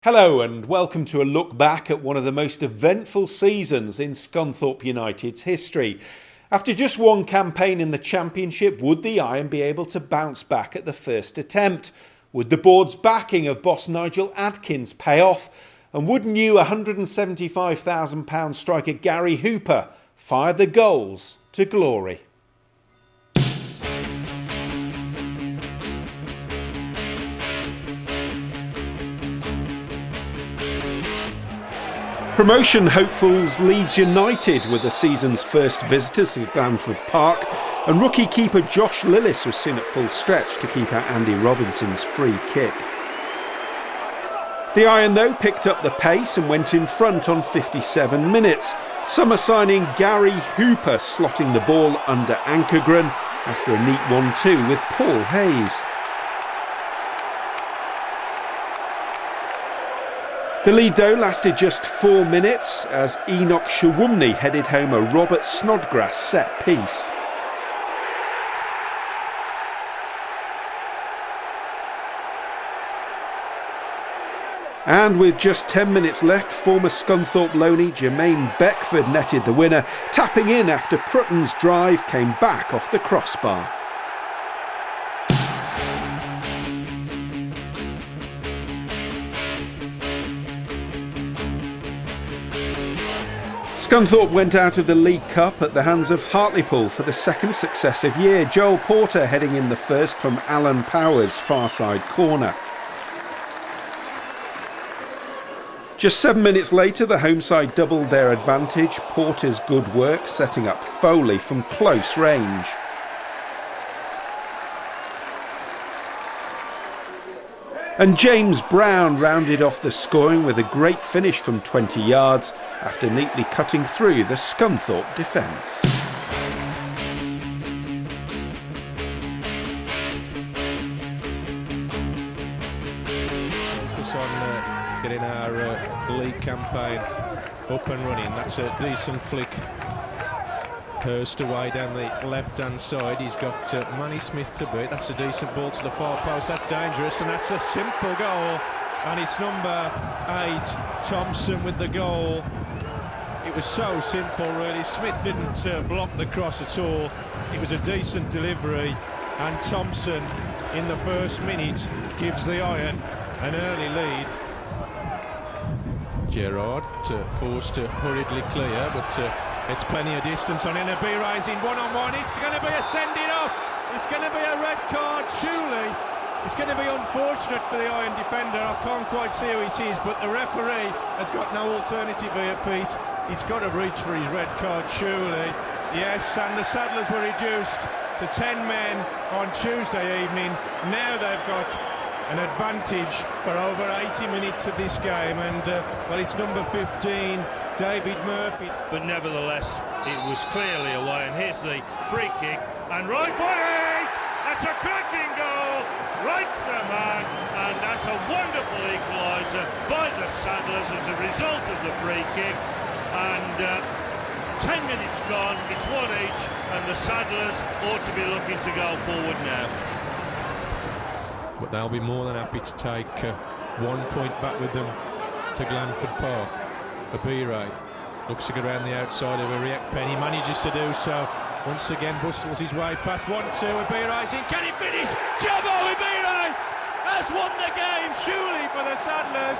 Hello and welcome to a look back at one of the most eventful seasons in Scunthorpe United's history. After just one campaign in the Championship, would the Iron be able to bounce back at the first attempt? Would the board's backing of boss Nigel Adkins pay off? And would new £175,000 striker Gary Hooper fire the goals to glory? Promotion hopefuls Leeds United were the season's first visitors to Glanford Park, and rookie keeper Josh Lillis was seen at full stretch to keep out Andy Robinson's free kick. The Iron though picked up the pace and went in front on 57 minutes. Summer signing Gary Hooper slotting the ball under Ankergren after a neat 1-2 with Paul Hayes. The lead though lasted just 4 minutes as Enoch Shawumni headed home a Robert Snodgrass set piece. And with just 10 minutes left, former Scunthorpe loanee Jermaine Beckford netted the winner, tapping in after Prutton's drive came back off the crossbar. Scunthorpe went out of the League Cup at the hands of Hartlepool for the second successive year. Joel Porter heading in the first from Alan Power's far side corner. Just 7 minutes later, the home side doubled their advantage. Porter's good work setting up Foley from close range. And James Brown rounded off the scoring with a great finish from 20 yards after neatly cutting through the Scunthorpe defence. Focus on getting our league campaign up and running. That's a decent flick. Hurst away down the left-hand side. He's got Manny Smith to beat. That's a decent ball to the far post. That's dangerous, and that's a simple goal. And it's number 8, Thompson, with the goal. It was so simple, really. Smith didn't block the cross at all. It was a decent delivery, and Thompson, in the first minute, gives the Iron an early lead. Gerard forced to hurriedly clear, but it's plenty of distance on Inabira. Is in one-on-one. It's going to be a sending off. It's going to be a red card, surely. It's going to be unfortunate for the Iron defender. I can't quite see who it is, but the referee has got no alternative here, Pete. He's got to reach for his red card, surely. Yes, and the Saddlers were reduced to 10 men on Tuesday evening. Now they've got an advantage for over 80 minutes of this game, and well, it's number 15, David Murphy. But nevertheless, it was clearly away, and here's the free kick, and right by it! That's a cracking goal, right to the man, and that's a wonderful equaliser by the Saddlers as a result of the free kick. And 10 minutes gone, it's 1 each, and the Saddlers ought to be looking to go forward now. But they'll be more than happy to take 1 point back with them to Glanford Park. Abire looks to get around the outside of Ariek-Pen. He manages to do so. Once again bustles his way past 1-2. Abire's in. Can he finish? Jabo Abire has won the game, surely, for the Saddlers.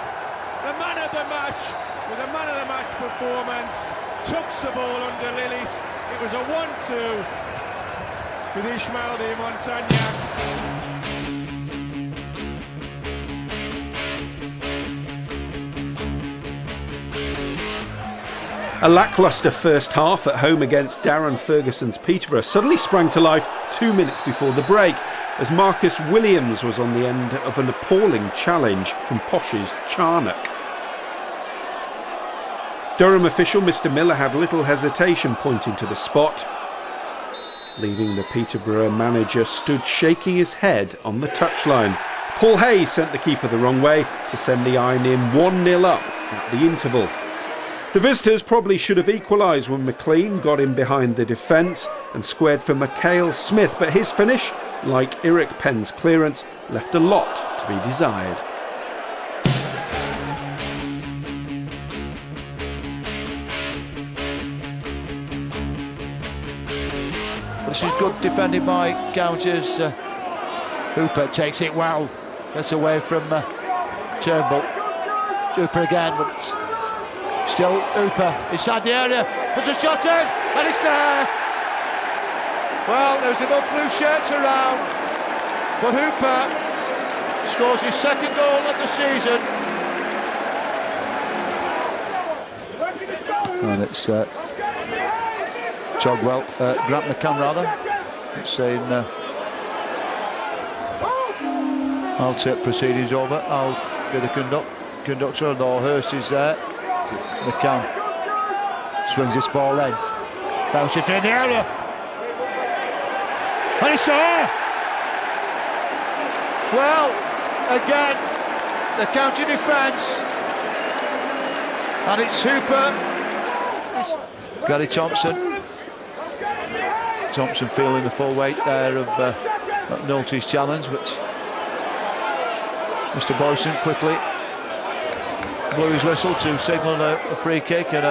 The man of the match, with a man of the match performance, tucks the ball under Lillis. It was a 1-2 with Ismail de Montagnac. A lacklustre first half at home against Darren Ferguson's Peterborough suddenly sprang to life 2 minutes before the break as Marcus Williams was on the end of an appalling challenge from Posh's Charnock. Durham official Mr Miller had little hesitation pointing to the spot, leaving the Peterborough manager stood shaking his head on the touchline. Paul Hayes sent the keeper the wrong way to send the Iron in 1-0 up at the interval. The visitors probably should have equalised when McLean got in behind the defence and squared for Mikhail Smith, but his finish, like Ariek-Pen's clearance, left a lot to be desired. this is good defending by Counters. Hooper takes it well, gets away from Turnbull. Hooper again, but still Hooper inside the area, puts a shot in, and it's there. Well, there's enough blue shirts around, but Hooper scores his second goal of the season. And it's Grant McCann rather. It's saying I'll take proceedings over, I'll be the conductor, although Hurst is there. McCann swings this ball in, bounces in the area, and it's there! Well, again, the county defence, and it's Hooper. It's Gary Thompson feeling the full weight there of McNulty's challenge, which Mr. Boyson quickly blew his whistle to signal a free kick, and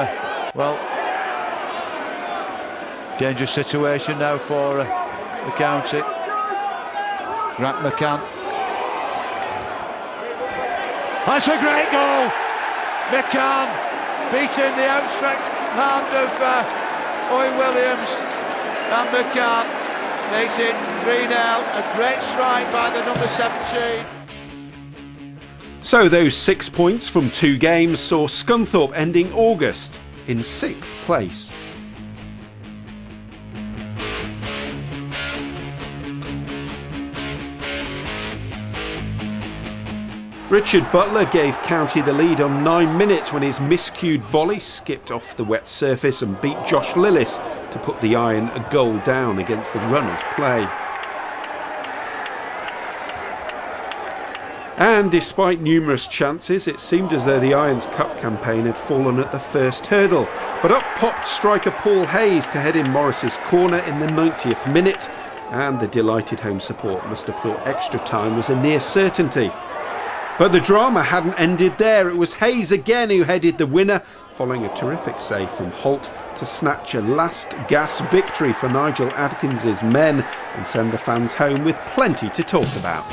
well, dangerous situation now for the county. Grant McCann. That's a great goal! McCann beating the outstretched hand of Owen Williams, and McCann makes it 3-0. A great strike by the number 17. So those 6 points from 2 games saw Scunthorpe ending August in 6th place. Richard Butler gave County the lead on 9 minutes when his miscued volley skipped off the wet surface and beat Josh Lillis to put the Iron a goal down against the run of play. And despite numerous chances, it seemed as though the Irons Cup campaign had fallen at the first hurdle. But up popped striker Paul Hayes to head in Morris's corner in the 90th minute, and the delighted home support must have thought extra time was a near certainty. But the drama hadn't ended there. It was Hayes again who headed the winner, following a terrific save from Holt to snatch a last gasp victory for Nigel Adkins' men and send the fans home with plenty to talk about.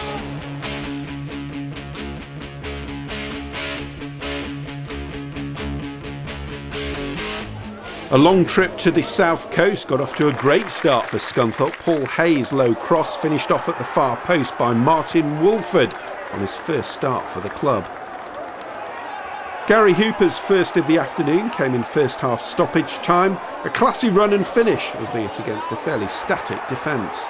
A long trip to the south coast got off to a great start for Scunthorpe. Paul Hayes' low cross finished off at the far post by Martin Woolford on his first start for the club. Gary Hooper's first of the afternoon came in first half stoppage time. A classy run and finish, albeit against a fairly static defence.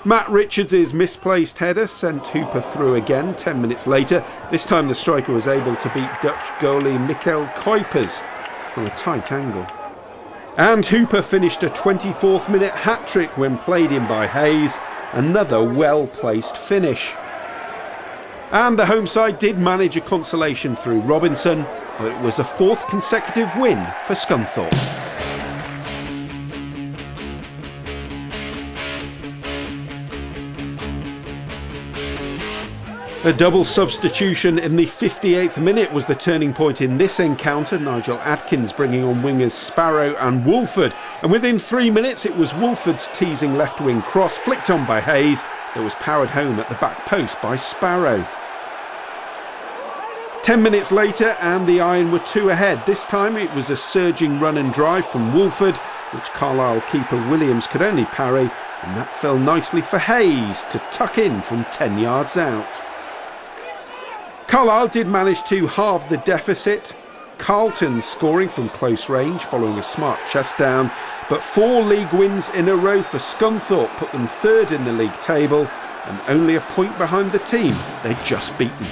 Matt Richards' misplaced header sent Hooper through again 10 minutes later. This time the striker was able to beat Dutch goalie Mikkel Kuipers from a tight angle. And Hooper finished a 24th minute hat-trick when played in by Hayes. Another well-placed finish. And the home side did manage a consolation through Robinson, but it was a 4th consecutive win for Scunthorpe. A double substitution in the 58th minute was the turning point in this encounter. Nigel Adkins bringing on wingers Sparrow and Woolford, and within 3 minutes it was Woolford's teasing left wing cross flicked on by Hayes that was powered home at the back post by Sparrow. 10 minutes later and the Iron were 2 ahead. This time it was a surging run and drive from Woolford, which Carlisle keeper Williams could only parry, and that fell nicely for Hayes to tuck in from 10 yards out. Carlisle did manage to halve the deficit. Carlton scoring from close range following a smart chest down, but 4 league wins in a row for Scunthorpe put them 3rd in the league table and only a point behind the team they'd just beaten.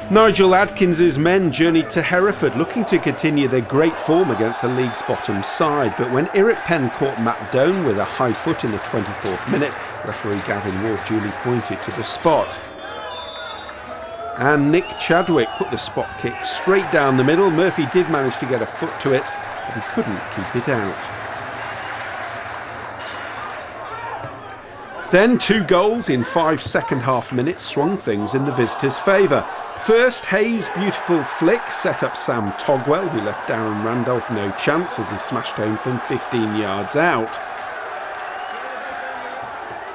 Nigel Adkins' men journeyed to Hereford looking to continue their great form against the league's bottom side, but when Eric Penn caught Matt Doan with a high foot in the 24th minute, referee Gavin Ward duly pointed to the spot. And Nick Chadwick put the spot kick straight down the middle. Murphy did manage to get a foot to it, but he couldn't keep it out. Then 2 goals in 5 second-half minutes swung things in the visitors' favour. First, Hayes' beautiful flick set up Sam Togwell, who left Darren Randolph no chance as he smashed home from 15 yards out.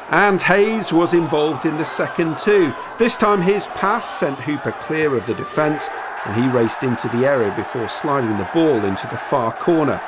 And Hayes was involved in the second too. This time his pass sent Hooper clear of the defence and he raced into the area before sliding the ball into the far corner.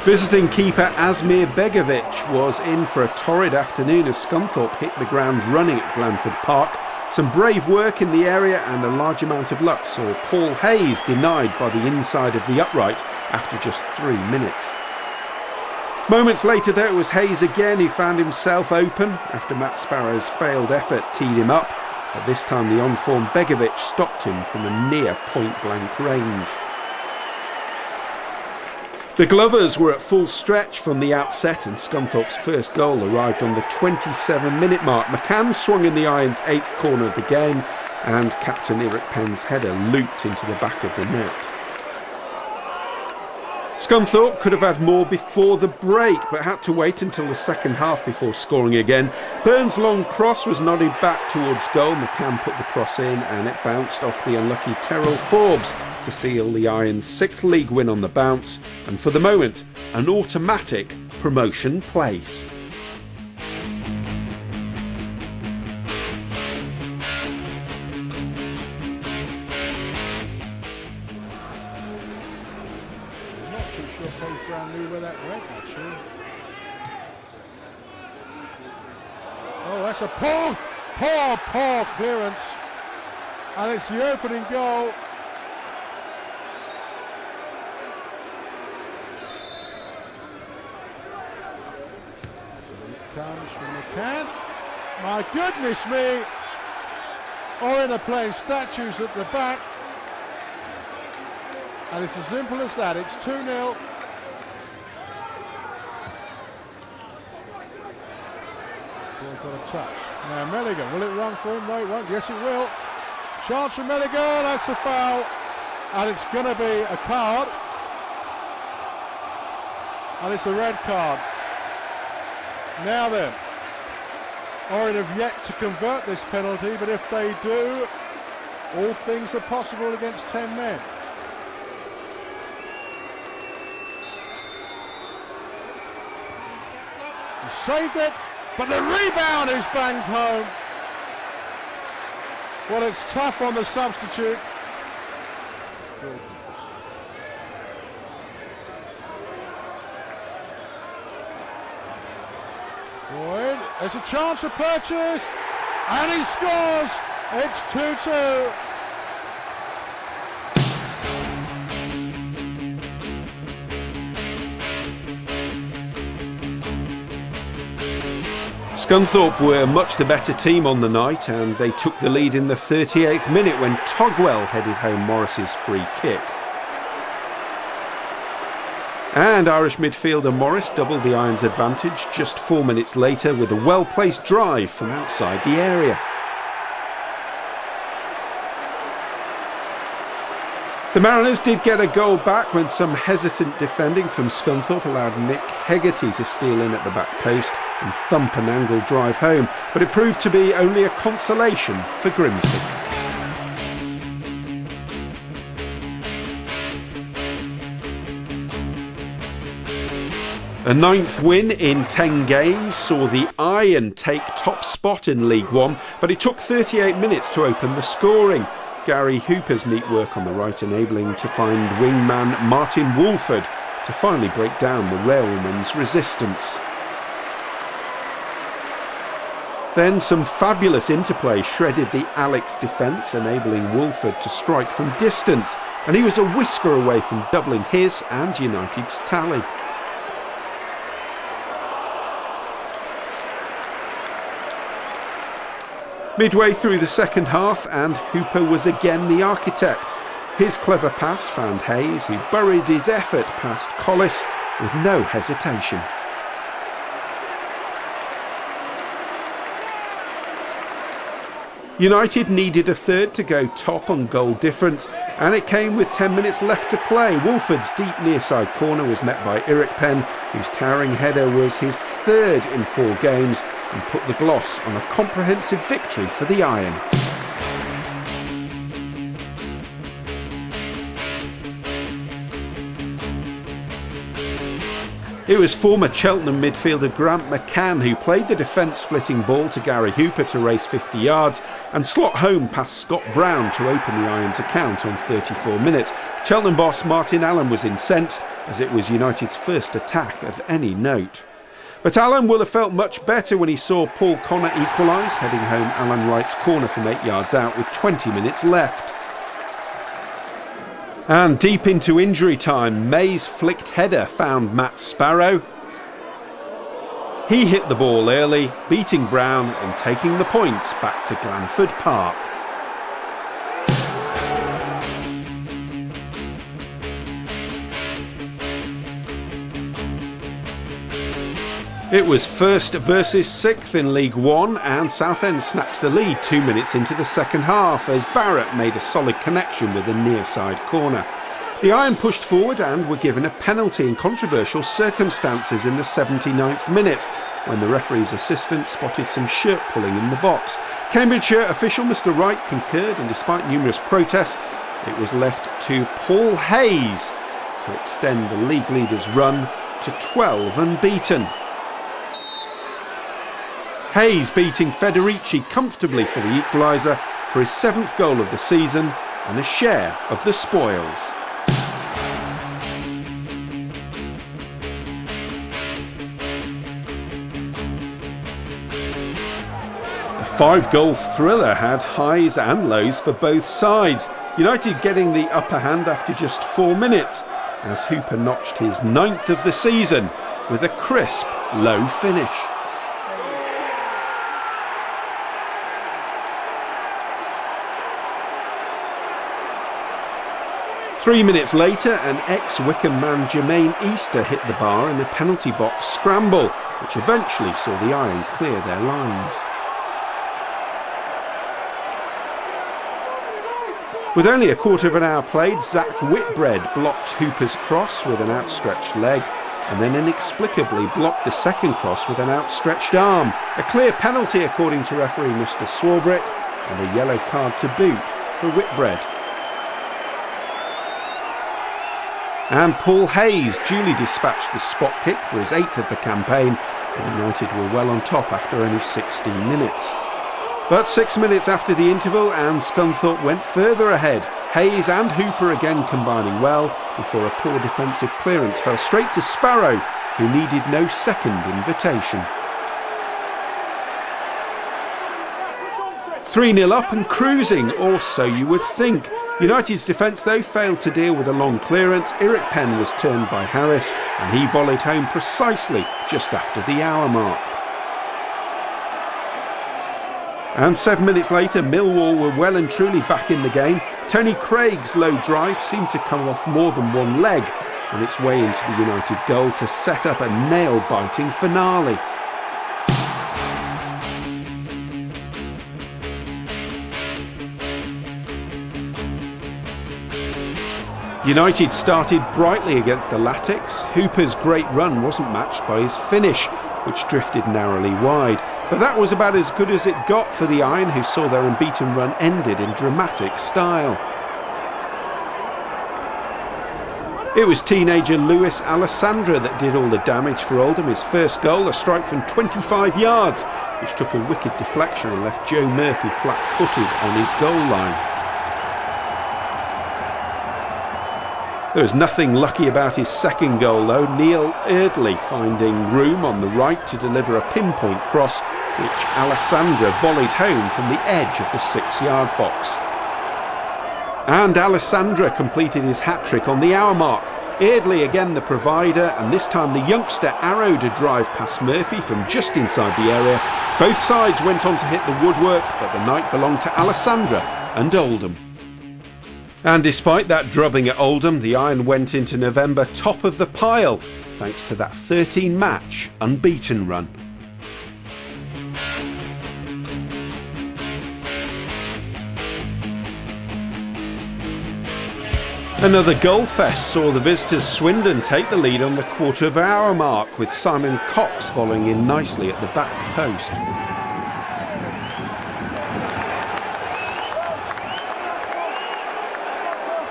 Visiting keeper Asmir Begovic was in for a torrid afternoon as Scunthorpe hit the ground running at Glanford Park. Some brave work in the area and a large amount of luck saw Paul Hayes denied by the inside of the upright after just 3 minutes. Moments later though, it was Hayes again who found himself open after Matt Sparrow's failed effort teed him up, but this time the on-form Begovic stopped him from a near point-blank range. The Glovers were at full stretch from the outset and Scunthorpe's first goal arrived on the 27-minute mark. McCann swung in the Irons' 8th corner of the game and captain Eric Penn's header looped into the back of the net. Scunthorpe could have had more before the break but had to wait until the second half before scoring again. Burns' long cross was nodded back towards goal. McCann put the cross in and it bounced off the unlucky Terrell Forbes to seal the Irons' 6th league win on the bounce and for the moment an automatic promotion place. Oh, that's a poor clearance, and it's the opening goal. It comes from McCann. My goodness me! Orient are playing statues at the back, and it's as simple as that. It's 2-0. Got a touch. Now Milligan, will it run for him? No, it won't. Yes, it will. Chance for Milligan. That's a foul. And it's going to be a card. And it's a red card. Now then, Orient have yet to convert this penalty, but if they do, all things are possible against 10 men. He saved it. But the rebound is banged home. Well, it's tough on the substitute. Boyd, there's a chance of purchase, and he scores. It's 2-2. Scunthorpe were much the better team on the night and they took the lead in the 38th minute when Togwell headed home Morris's free kick. And Irish midfielder Morris doubled the Irons' advantage just 4 minutes later with a well-placed drive from outside the area. The Mariners did get a goal back when some hesitant defending from Scunthorpe allowed Nick Hegarty to steal in at the back post and thump an angled drive home, but it proved to be only a consolation for Grimsby. A 9th win in 10 games saw the Iron take top spot in League One, but it took 38 minutes to open the scoring. Gary Hooper's neat work on the right enabling to find wingman Martin Woolford to finally break down the railman's resistance. Then some fabulous interplay shredded the Alex defence, enabling Woolford to strike from distance, and he was a whisker away from doubling his and United's tally. Midway through the second half and Hooper was again the architect. His clever pass found Hayes, who buried his effort past Collis with no hesitation. United needed a third to go top on goal difference, and it came with 10 minutes left to play. Wolford's deep near-side corner was met by Irikpen, whose towering header was his third in 4 games and put the gloss on a comprehensive victory for the Iron. It was former Cheltenham midfielder Grant McCann who played the defence-splitting ball to Gary Hooper to race 50 yards and slot home past Scott Brown to open the Irons' account on 34 minutes. Cheltenham boss Martin Allen was incensed, as it was United's first attack of any note. But Allen will have felt much better when he saw Paul Connor equalise, heading home Alan Wright's corner from 8 yards out with 20 minutes left. And deep into injury time, May's flicked header found Matt Sparrow. He hit the ball early, beating Brown and taking the points back to Glanford Park. It was first versus sixth in League One, and Southend snatched the lead 2 minutes into the second half as Barrett made a solid connection with a near-side corner. The Iron pushed forward and were given a penalty in controversial circumstances in the 79th minute, when the referee's assistant spotted some shirt pulling in the box. Cambridgeshire official Mr Wright concurred, and despite numerous protests, it was left to Paul Hayes to extend the league leaders' run to 12 unbeaten. Hayes beating Federici comfortably for the equaliser for his 7th goal of the season and a share of the spoils. A 5-goal thriller had highs and lows for both sides, United getting the upper hand after just 4 minutes, as Hooper notched his 9th of the season with a crisp, low finish. Three minutes later, an ex-Wycombe man Jermaine Easter hit the bar in a penalty box scramble, which eventually saw the Iron clear their lines. With only a quarter of an hour played, Zach Whitbread blocked Hooper's cross with an outstretched leg, and then inexplicably blocked the second cross with an outstretched arm. A clear penalty according to referee Mr Swarbrick, and a yellow card to boot for Whitbread. And Paul Hayes duly dispatched the spot kick for his 8th of the campaign, and United were well on top after only 16 minutes. But 6 minutes after the interval, and Scunthorpe went further ahead. Hayes and Hooper again combining well, before a poor defensive clearance fell straight to Sparrow, who needed no second invitation. 3-0 up and cruising, or so you would think. United's defence, though, failed to deal with a long clearance. Irikpen was turned by Harris, and he volleyed home precisely just after the hour mark. And 7 minutes later, Millwall were well and truly back in the game. Tony Craig's low drive seemed to come off more than one leg on its way into the United goal to set up a nail-biting finale. United started brightly against the Latics. Hooper's great run wasn't matched by his finish, which drifted narrowly wide. But that was about as good as it got for the Iron, who saw their unbeaten run ended in dramatic style. It was teenager Luis Alessandra that did all the damage for Oldham. His first goal, a strike from 25 yards, which took a wicked deflection and left Joe Murphy flat-footed on his goal line. There was nothing lucky about his second goal though, Neil Eardley finding room on the right to deliver a pinpoint cross, which Alessandra volleyed home from the edge of the 6-yard box. And Alessandra completed his hat-trick on the hour mark. Eardley again the provider, and this time the youngster arrowed a drive past Murphy from just inside the area. Both sides went on to hit the woodwork, but the night belonged to Alessandra and Oldham. And despite that drubbing at Oldham, the Iron went into November top of the pile, thanks to that 13-match unbeaten run. Another goal fest saw the visitors Swindon take the lead on the quarter-of-hour mark, with Simon Cox following in nicely at the back post.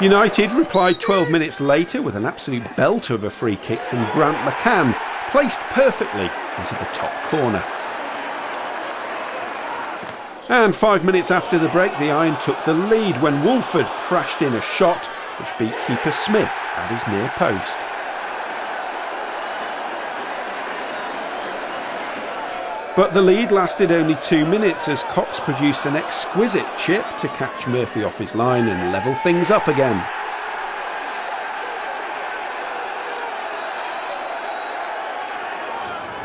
United replied 12 minutes later with an absolute belter of a free kick from Grant McCann, placed perfectly into the top corner. And 5 minutes after the break, the Iron took the lead when Wolford crashed in a shot which beat keeper Smith at his near post. But the lead lasted only 2 minutes as Cox produced an exquisite chip to catch Murphy off his line and level things up again.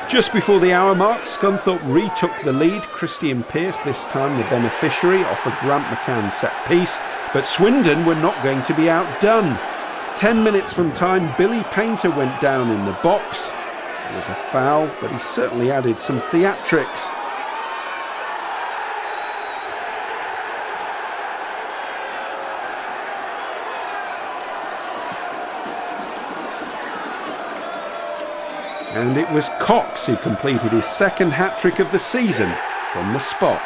Just before the hour mark, Scunthorpe retook the lead. Christian Pearce, this time the beneficiary, off a Grant McCann set piece, but Swindon were not going to be outdone. 10 minutes from time, Billy Painter went down in the box. It was a foul, but he certainly added some theatrics. And it was Cox who completed his second hat-trick of the season from the spot.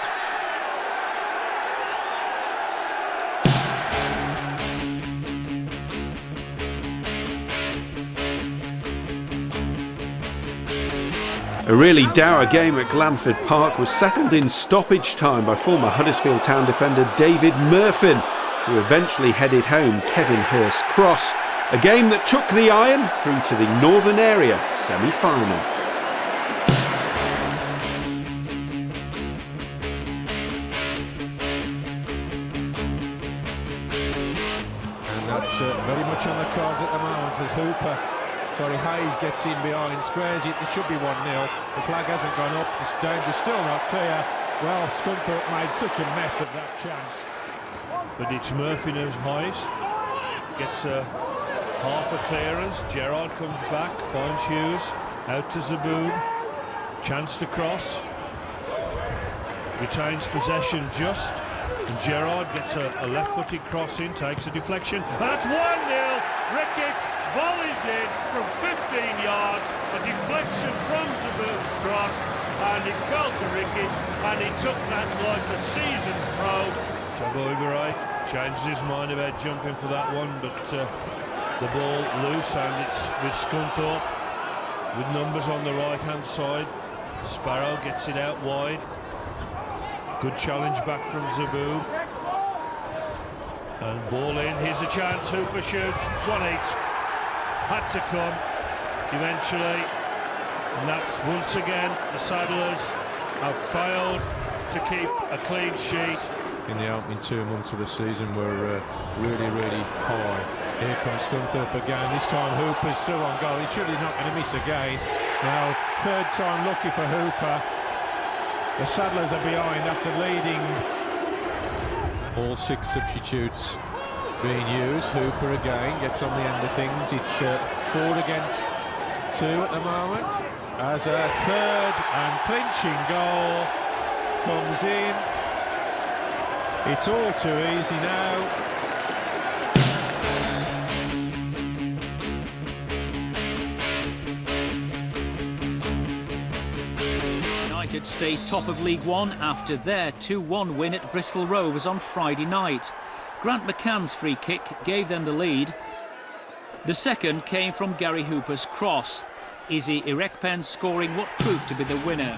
A really dour game at Glanford Park was settled in stoppage time by former Huddersfield Town defender David Murphin, who eventually headed home Kevin Hurst's cross. A game that took the Iron through to the Northern Area semi-final. And that's very much on the cards at the moment as Hayes gets in behind, squares it. It should be 1-0. The flag hasn't gone up. The danger's still not clear. Well, Scunthorpe made such a mess of that chance. But it's Murphy who's highest. Gets a half a clearance. Gerrard comes back, finds Hughes, out to Zaboon. Chance to cross. Retains possession just. And Gerrard gets a left-footed cross in, takes a deflection. That's 1-0. Rickett volleys in from 15 yards. A deflection from Zaboon's cross. And it fell to Rickett. And he took that like a seasoned pro. Chaboiberai changes his mind about jumping for that one, but the ball loose, and it's with Scunthorpe with numbers on the right hand side. Sparrow gets it out wide. Good challenge back from Zaboon. And ball in, here's a chance. Hooper shoots, 1 each. Had to come eventually, and that's once again the Saddlers have failed to keep a clean sheet. In the opening 2 months of the season were really, really high. Here comes Scunthorpe again. This time Hooper's still on goal. He's surely not going to miss again. Now, third time lucky for Hooper. The Saddlers are behind after leading. All 6 substitutes being used. Hooper again gets on the end of things. It's 4 against 2 at the moment. As a third and clinching goal comes in. It's all too easy now. United stayed top of League One after their 2-1 win at Bristol Rovers on Friday night. Grant McCann's free kick gave them the lead. The second came from Gary Hooper's cross. Izzy Irekpen scoring what proved to be the winner.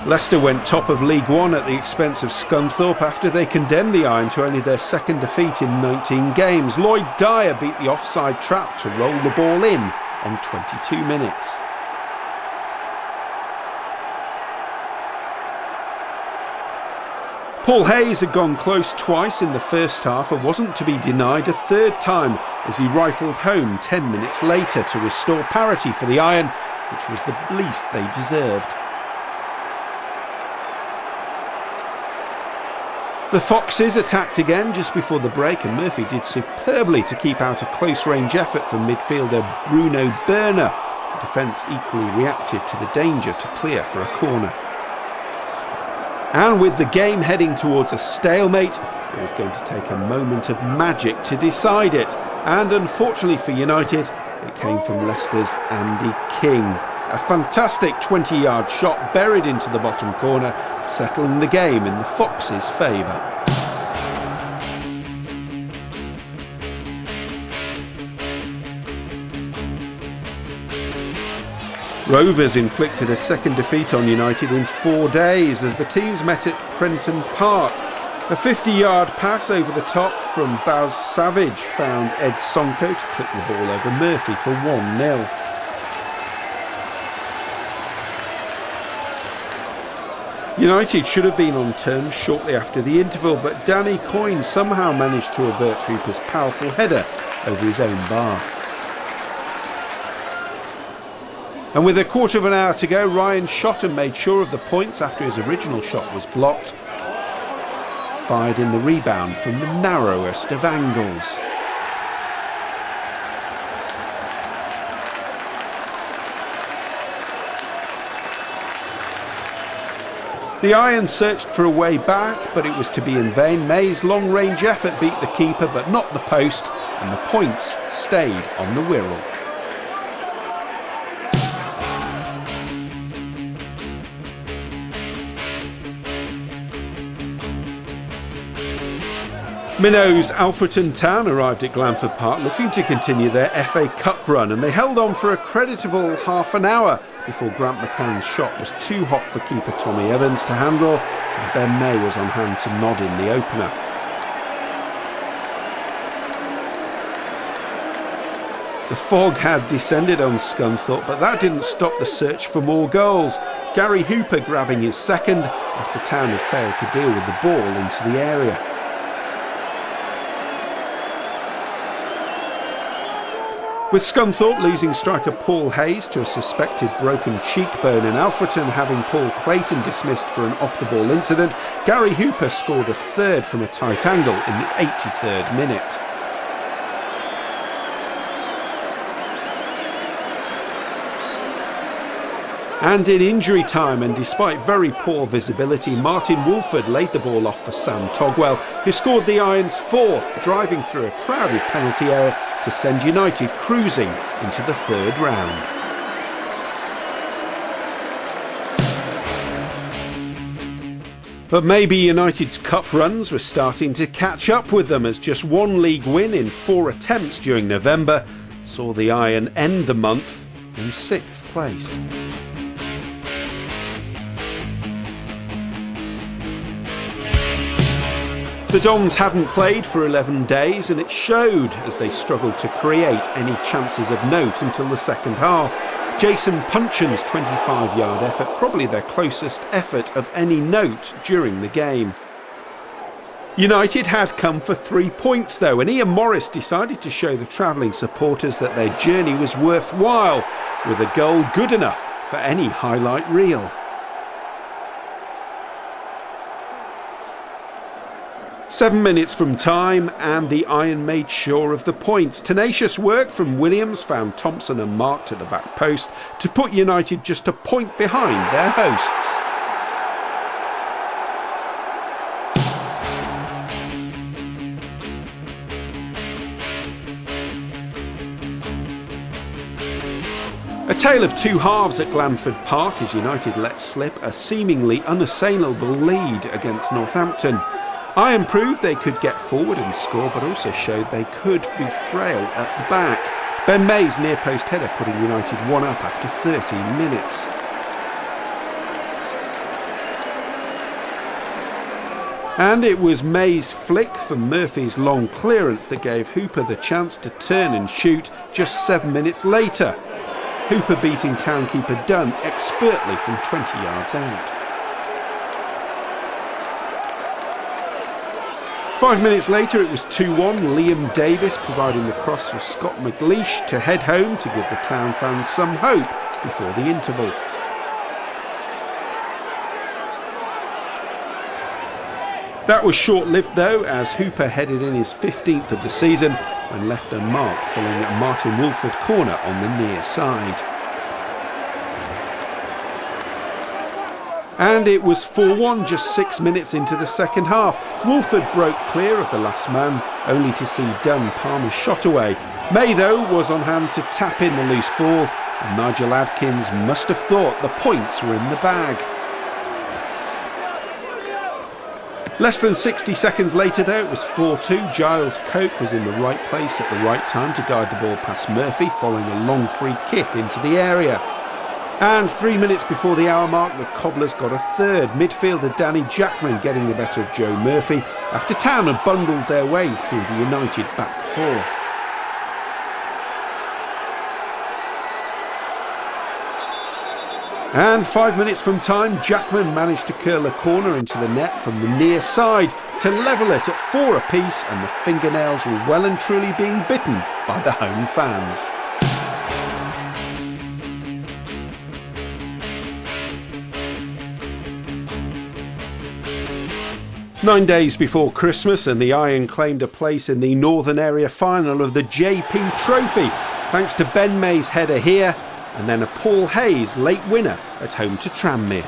Leicester went top of League One at the expense of Scunthorpe after they condemned the Iron to only their second defeat in 19 games. Lloyd Dyer beat the offside trap to roll the ball in on 22 minutes. Paul Hayes had gone close twice in the first half and wasn't to be denied a third time as he rifled home 10 minutes later to restore parity for the Iron, which was the least they deserved. The Foxes attacked again just before the break, and Murphy did superbly to keep out a close-range effort from midfielder Bruno Berner. The defence equally reactive to the danger to clear for a corner. And with the game heading towards a stalemate, it was going to take a moment of magic to decide it. And unfortunately for United, it came from Leicester's Andy King. A fantastic 20-yard shot buried into the bottom corner, settling the game in the Foxes' favour. Rovers inflicted a second defeat on United in 4 days as the teams met at Prenton Park. A 50-yard pass over the top from Baz Savage found Ed Sonko to clip the ball over Murphy for 1-0. United should have been on terms shortly after the interval, but Danny Coyne somehow managed to avert Hooper's powerful header over his own bar. And with a quarter of an hour to go, Ryan shot and made sure of the points after his original shot was blocked. Fired in the rebound from the narrowest of angles. The Iron searched for a way back, but it was to be in vain. May's long-range effort beat the keeper, but not the post, and the points stayed on the Wirral. Minnows Alfreton Town arrived at Glanford Park looking to continue their FA Cup run, and they held on for a creditable half an hour before Grant McCann's shot was too hot for keeper Tommy Evans to handle, and Ben May was on hand to nod in the opener. The fog had descended on Scunthorpe, but that didn't stop the search for more goals. Gary Hooper grabbing his second after Town had failed to deal with the ball into the area. With Scunthorpe losing striker Paul Hayes to a suspected broken cheekbone and Alfreton having Paul Clayton dismissed for an off-the-ball incident, Gary Hooper scored a third from a tight angle in the 83rd minute. And in injury time, and despite very poor visibility, Martin Woolford laid the ball off for Sam Togwell, who scored the Irons' fourth, driving through a crowded penalty area to send United cruising into the third round. But maybe United's cup runs were starting to catch up with them, as just one league win in 4 attempts during November saw the Iron end the month in 6th place. The Dons hadn't played for 11 days, and it showed as they struggled to create any chances of note until the second half. Jason Punchen's 25-yard effort, probably their closest effort of any note during the game. United had come for 3 points though, and Ian Morris decided to show the travelling supporters that their journey was worthwhile, with a goal good enough for any highlight reel. Seven minutes from time, and the Iron made sure of the points. Tenacious work from Williams found Thompson and Marked at the back post to put United just a point behind their hosts. A tale of two halves at Glanford Park as United let slip a seemingly unassailable lead against Northampton. Iron proved they could get forward and score, but also showed they could be frail at the back. Ben May's near-post header putting United 1 up after 13 minutes. And it was May's flick from Murphy's long clearance that gave Hooper the chance to turn and shoot just 7 minutes later. Hooper beating townkeeper Dunn expertly from 20 yards out. 5 minutes later it was 2-1, Liam Davis providing the cross for Scott McLeish to head home to give the town fans some hope before the interval. That was short-lived though, as Hooper headed in his 15th of the season and left unmarked following a Martin Woolford corner on the near side. And it was 4-1 just 6 minutes into the second half. Wolford broke clear of the last man, only to see Dunn palm his shot away. May, though, was on hand to tap in the loose ball, and Nigel Adkins must have thought the points were in the bag. Less than 60 seconds later, though, it was 4-2. Giles Coke was in the right place at the right time to guide the ball past Murphy, following a long free kick into the area. And 3 minutes before the hour mark, the Cobblers got a third. Midfielder Danny Jackman getting the better of Joe Murphy after Town had bundled their way through the United back four. And 5 minutes from time, Jackman managed to curl a corner into the net from the near side to level it at 4 apiece, and the fingernails were well and truly being bitten by the home fans. Nine days before Christmas, and the Iron claimed a place in the Northern Area final of the JP Trophy, thanks to Ben May's header here, and then a Paul Hayes late winner at home to Tranmere.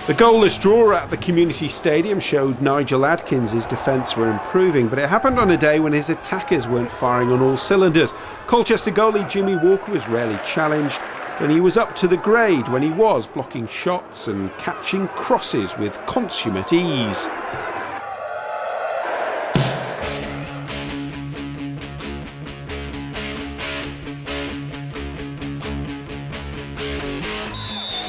The goalless draw at the Community Stadium showed Nigel Adkins' defence were improving, but it happened on a day when his attackers weren't firing on all cylinders. Colchester goalie Jimmy Walker was rarely challenged, and he was up to the grade when he was blocking shots and catching crosses with consummate ease.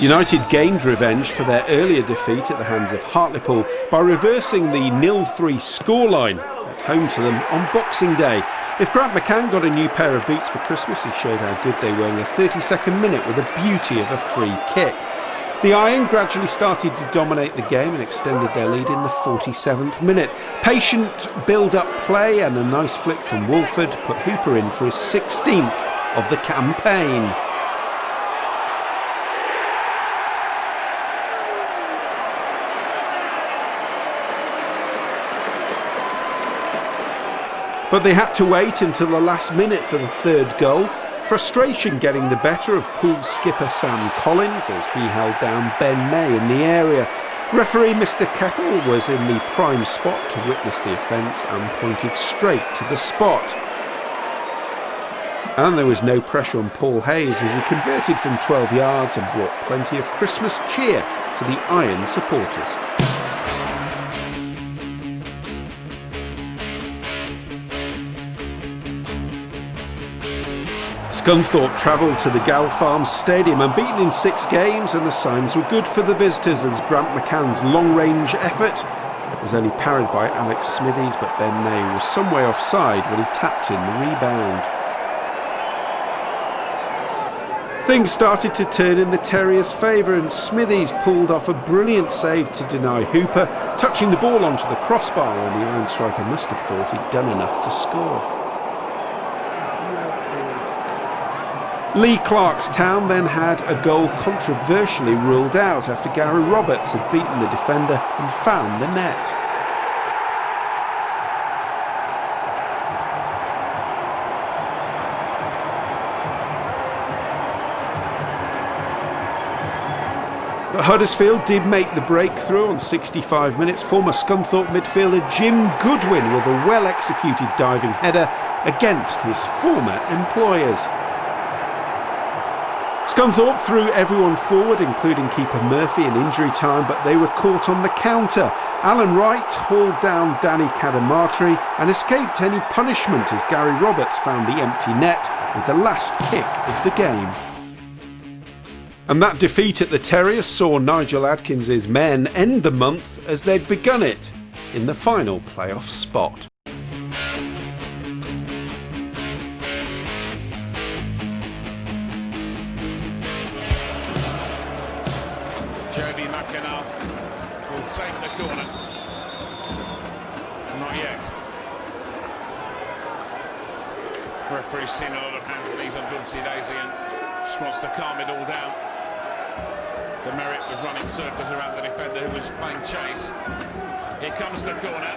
United gained revenge for their earlier defeat at the hands of Hartlepool by reversing the 0-3 scoreline at home to them on Boxing Day. If Grant McCann got a new pair of boots for Christmas, he showed how good they were in the 32nd minute with the beauty of a free kick. The Iron gradually started to dominate the game and extended their lead in the 47th minute. Patient build-up play and a nice flick from Wolford put Hooper in for his 16th of the campaign. But they had to wait until the last minute for the third goal. Frustration getting the better of Poole skipper Sam Collins as he held down Ben May in the area. Referee Mr. Kettle was in the prime spot to witness the offence and pointed straight to the spot. And there was no pressure on Paul Hayes as he converted from 12 yards and brought plenty of Christmas cheer to the Iron supporters. Scunthorpe travelled to the Gal Farms Stadium and beaten in 6 games, and the signs were good for the visitors as Grant McCann's long-range effort was only parried by Alex Smithies, but Ben May was some way offside when he tapped in the rebound. Things started to turn in the Terriers' favour, and Smithies pulled off a brilliant save to deny Hooper touching the ball onto the crossbar when the Iron striker must have thought he'd done enough to score. Lee Clark's Town then had a goal controversially ruled out after Gary Roberts had beaten the defender and found the net. But Huddersfield did make the breakthrough on 65 minutes. Former Scunthorpe midfielder Jim Goodwin with a well-executed diving header against his former employers. Scunthorpe threw everyone forward, including keeper Murphy in injury time, but they were caught on the counter. Alan Wright hauled down Danny Cadamartri and escaped any punishment as Gary Roberts found the empty net with the last kick of the game. And that defeat at the Terriers saw Nigel Adkins' men end the month as they'd begun it, in the final playoff spot. Take the corner. Not yet. Referee's seen a lot of hands and knees on Dulcie Daisy and just wants to calm it all down. The Merritt was running circles around the defender who was playing chase. Here comes the corner.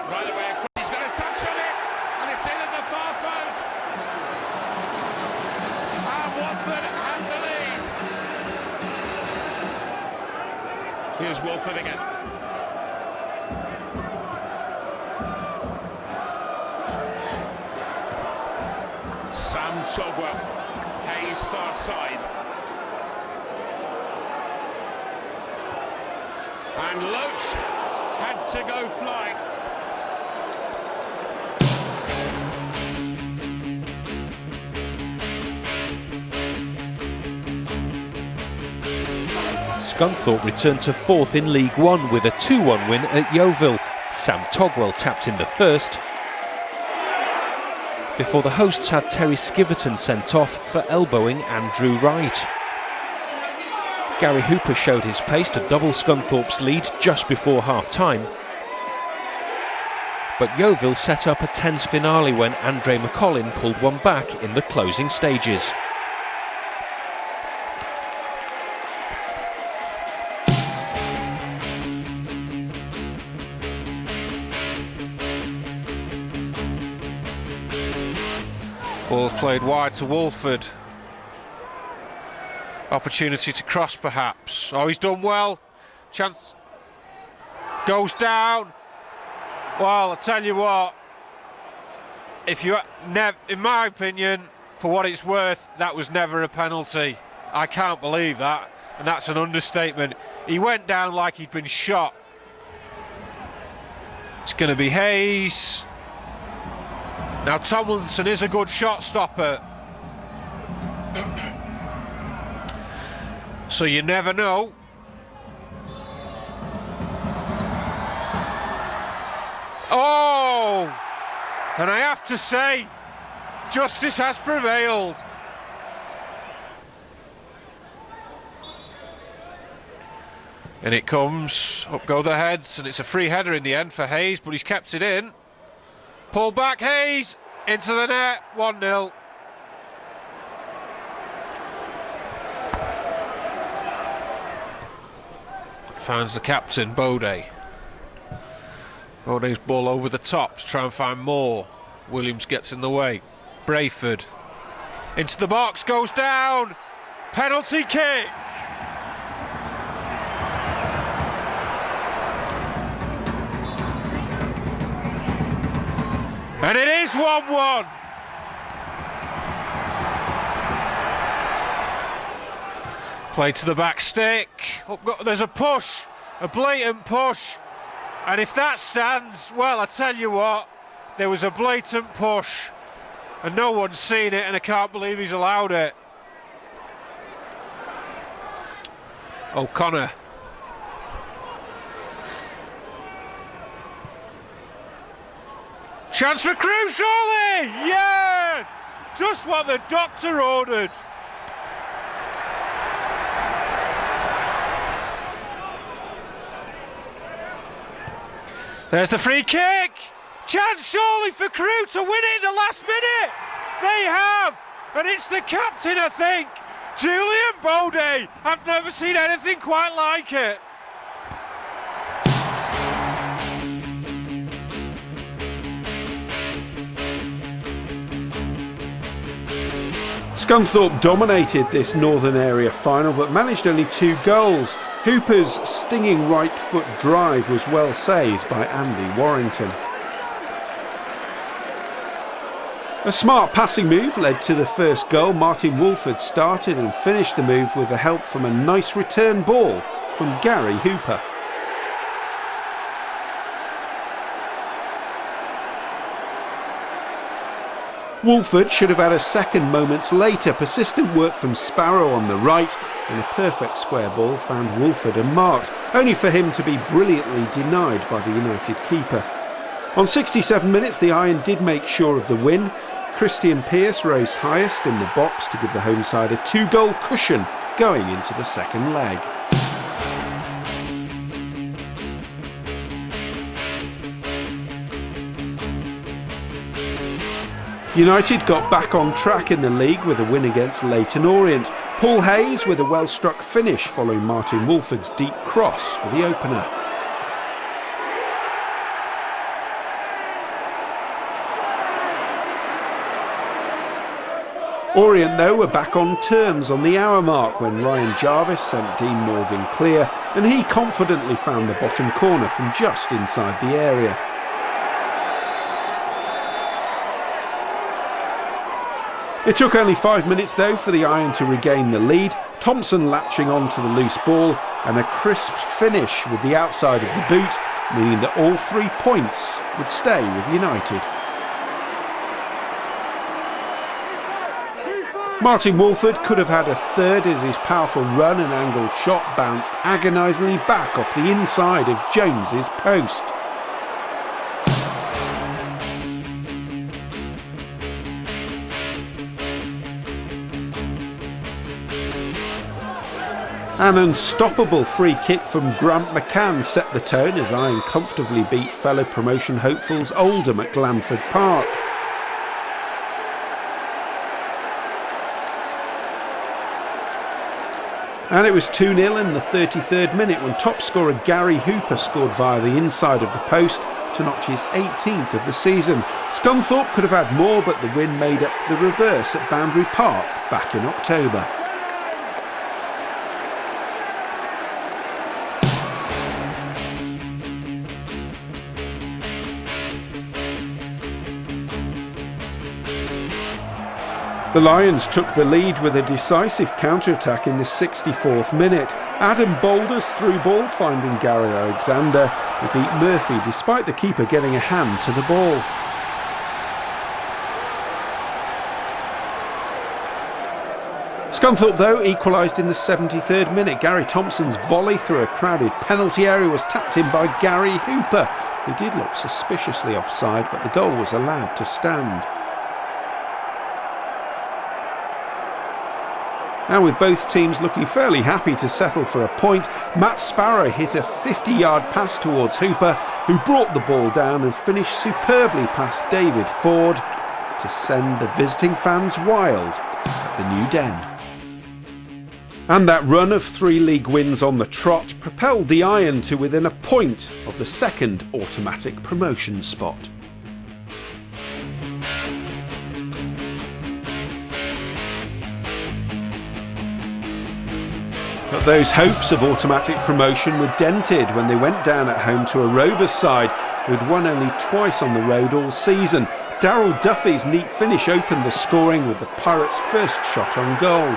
Right away across. He's got a touch on it, and it's in at the far Here's Wolford again. Sam Togwell, Hayes far side. And Loach had to go flying. Scunthorpe returned to fourth in League One with a 2-1 win at Yeovil. Sam Togwell tapped in the first, before the hosts had Terry Skiverton sent off for elbowing Andrew Wright. Gary Hooper showed his pace to double Scunthorpe's lead just before half-time, but Yeovil set up a tense finale when Andre McCollin pulled one back in the closing stages. Ball played wide to Wolford. Opportunity to cross perhaps. Oh, he's done well. Chance goes down. Well, I'll tell you what, if you in my opinion, for what it's worth, that was never a penalty. I can't believe that, and that's an understatement. He went down like he'd been shot. It's going to be Hayes. Now Tomlinson is a good shot stopper, so you never know. Oh! And I have to say, justice has prevailed. And it comes, up go the heads, and it's a free header in the end for Hayes, but he's kept it in. Pull back Hayes, into the net, 1-0. Finds the captain, Bode. Bode's ball over the top to try and find more. Williams gets in the way. Brayford. Into the box, goes down. Penalty kick. And it is 1-1. Play to the back stick. There's a push, a blatant push. And if that stands, well, I tell you what, there was a blatant push. And no one's seen it, and I can't believe he's allowed it. O'Connor. Chance for Crewe, surely! Yeah! Just what the doctor ordered. There's the free kick. Chance surely for Crewe to win it in the last minute. They have, and it's the captain, I think, Julian Bode. I've never seen anything quite like it. Scunthorpe dominated this Northern Area final but managed only 2 goals. Hooper's stinging right foot drive was well saved by Andy Warrington. A smart passing move led to the first goal. Martin Wolford started and finished the move with the help from a nice return ball from Gary Hooper. Wolford should have had a second moments later. Persistent work from Sparrow on the right and a perfect square ball found Wolford unmarked, only for him to be brilliantly denied by the United keeper. On 67 minutes the Iron did make sure of the win. Christian Pearce rose highest in the box to give the home side a 2-goal cushion going into the second leg. United got back on track in the league with a win against Leyton Orient. Paul Hayes with a well-struck finish following Martin Wolford's deep cross for the opener. Orient, though, were back on terms on the hour mark when Ryan Jarvis sent Dean Morgan clear and he confidently found the bottom corner from just inside the area. It took only 5 minutes though for the Iron to regain the lead, Thompson latching on to the loose ball and a crisp finish with the outside of the boot, meaning that all 3 points would stay with United. Martin Wolford could have had a third as his powerful run and angled shot bounced agonisingly back off the inside of Jones's post. An unstoppable free kick from Grant McCann set the tone as Iron comfortably beat fellow promotion hopefuls Oldham at Glanford Park. And it was 2-0 in the 33rd minute when top scorer Gary Hooper scored via the inside of the post to notch his 18th of the season. Scunthorpe could have had more, but the win made up for the reverse at Boundary Park back in October. The Lions took the lead with a decisive counter-attack in the 64th minute. Adam Boulder's through ball finding Gary Alexander, who beat Murphy despite the keeper getting a hand to the ball. Scunthorpe though equalised in the 73rd minute. Gary Thompson's volley through a crowded penalty area was tapped in by Gary Hooper, who did look suspiciously offside, but the goal was allowed to stand. And with both teams looking fairly happy to settle for a point, Matt Sparrow hit a 50-yard pass towards Hooper, who brought the ball down and finished superbly past David Ford to send the visiting fans wild at the New Den. And that run of 3 league wins on the trot propelled the Iron to within a point of the second automatic promotion spot. But those hopes of automatic promotion were dented when they went down at home to a Rovers side who had won only twice on the road all season. Darryl Duffy's neat finish opened the scoring with the Pirates' first shot on goal.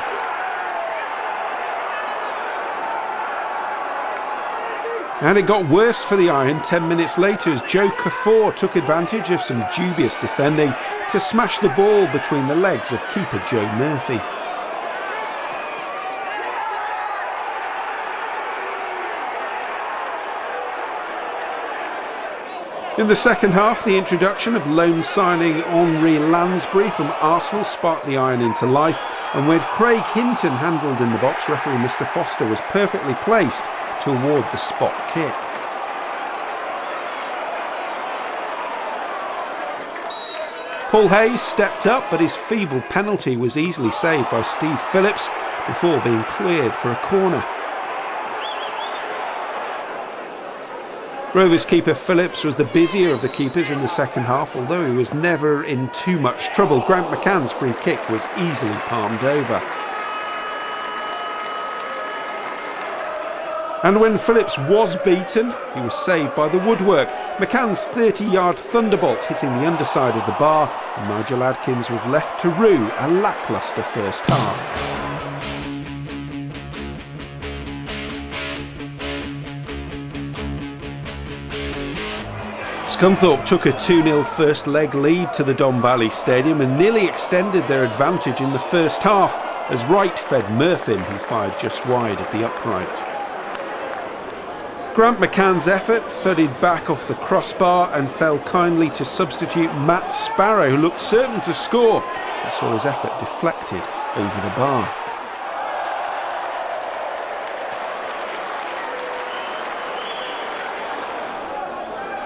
And it got worse for the Iron 10 minutes later as Joe Kaffour took advantage of some dubious defending to smash the ball between the legs of keeper Joe Murphy. In the second half, the introduction of loan signing Henri Lansbury from Arsenal sparked the Iron into life, and when Craig Hinton handled in the box, referee Mr Foster was perfectly placed to award the spot kick. Paul Hayes stepped up, but his feeble penalty was easily saved by Steve Phillips before being cleared for a corner. Rovers keeper Phillips was the busier of the keepers in the second half, although he was never in too much trouble. Grant McCann's free kick was easily palmed over. And when Phillips was beaten, he was saved by the woodwork. McCann's 30-yard thunderbolt hitting the underside of the bar, and Nigel Adkins was left to rue a lacklustre first half. Scunthorpe took a 2-0 first leg lead to the Don Valley Stadium and nearly extended their advantage in the first half as Wright fed Murphin, who fired just wide of the upright. Grant McCann's effort thudded back off the crossbar and fell kindly to substitute Matt Sparrow, who looked certain to score but saw his effort deflected over the bar.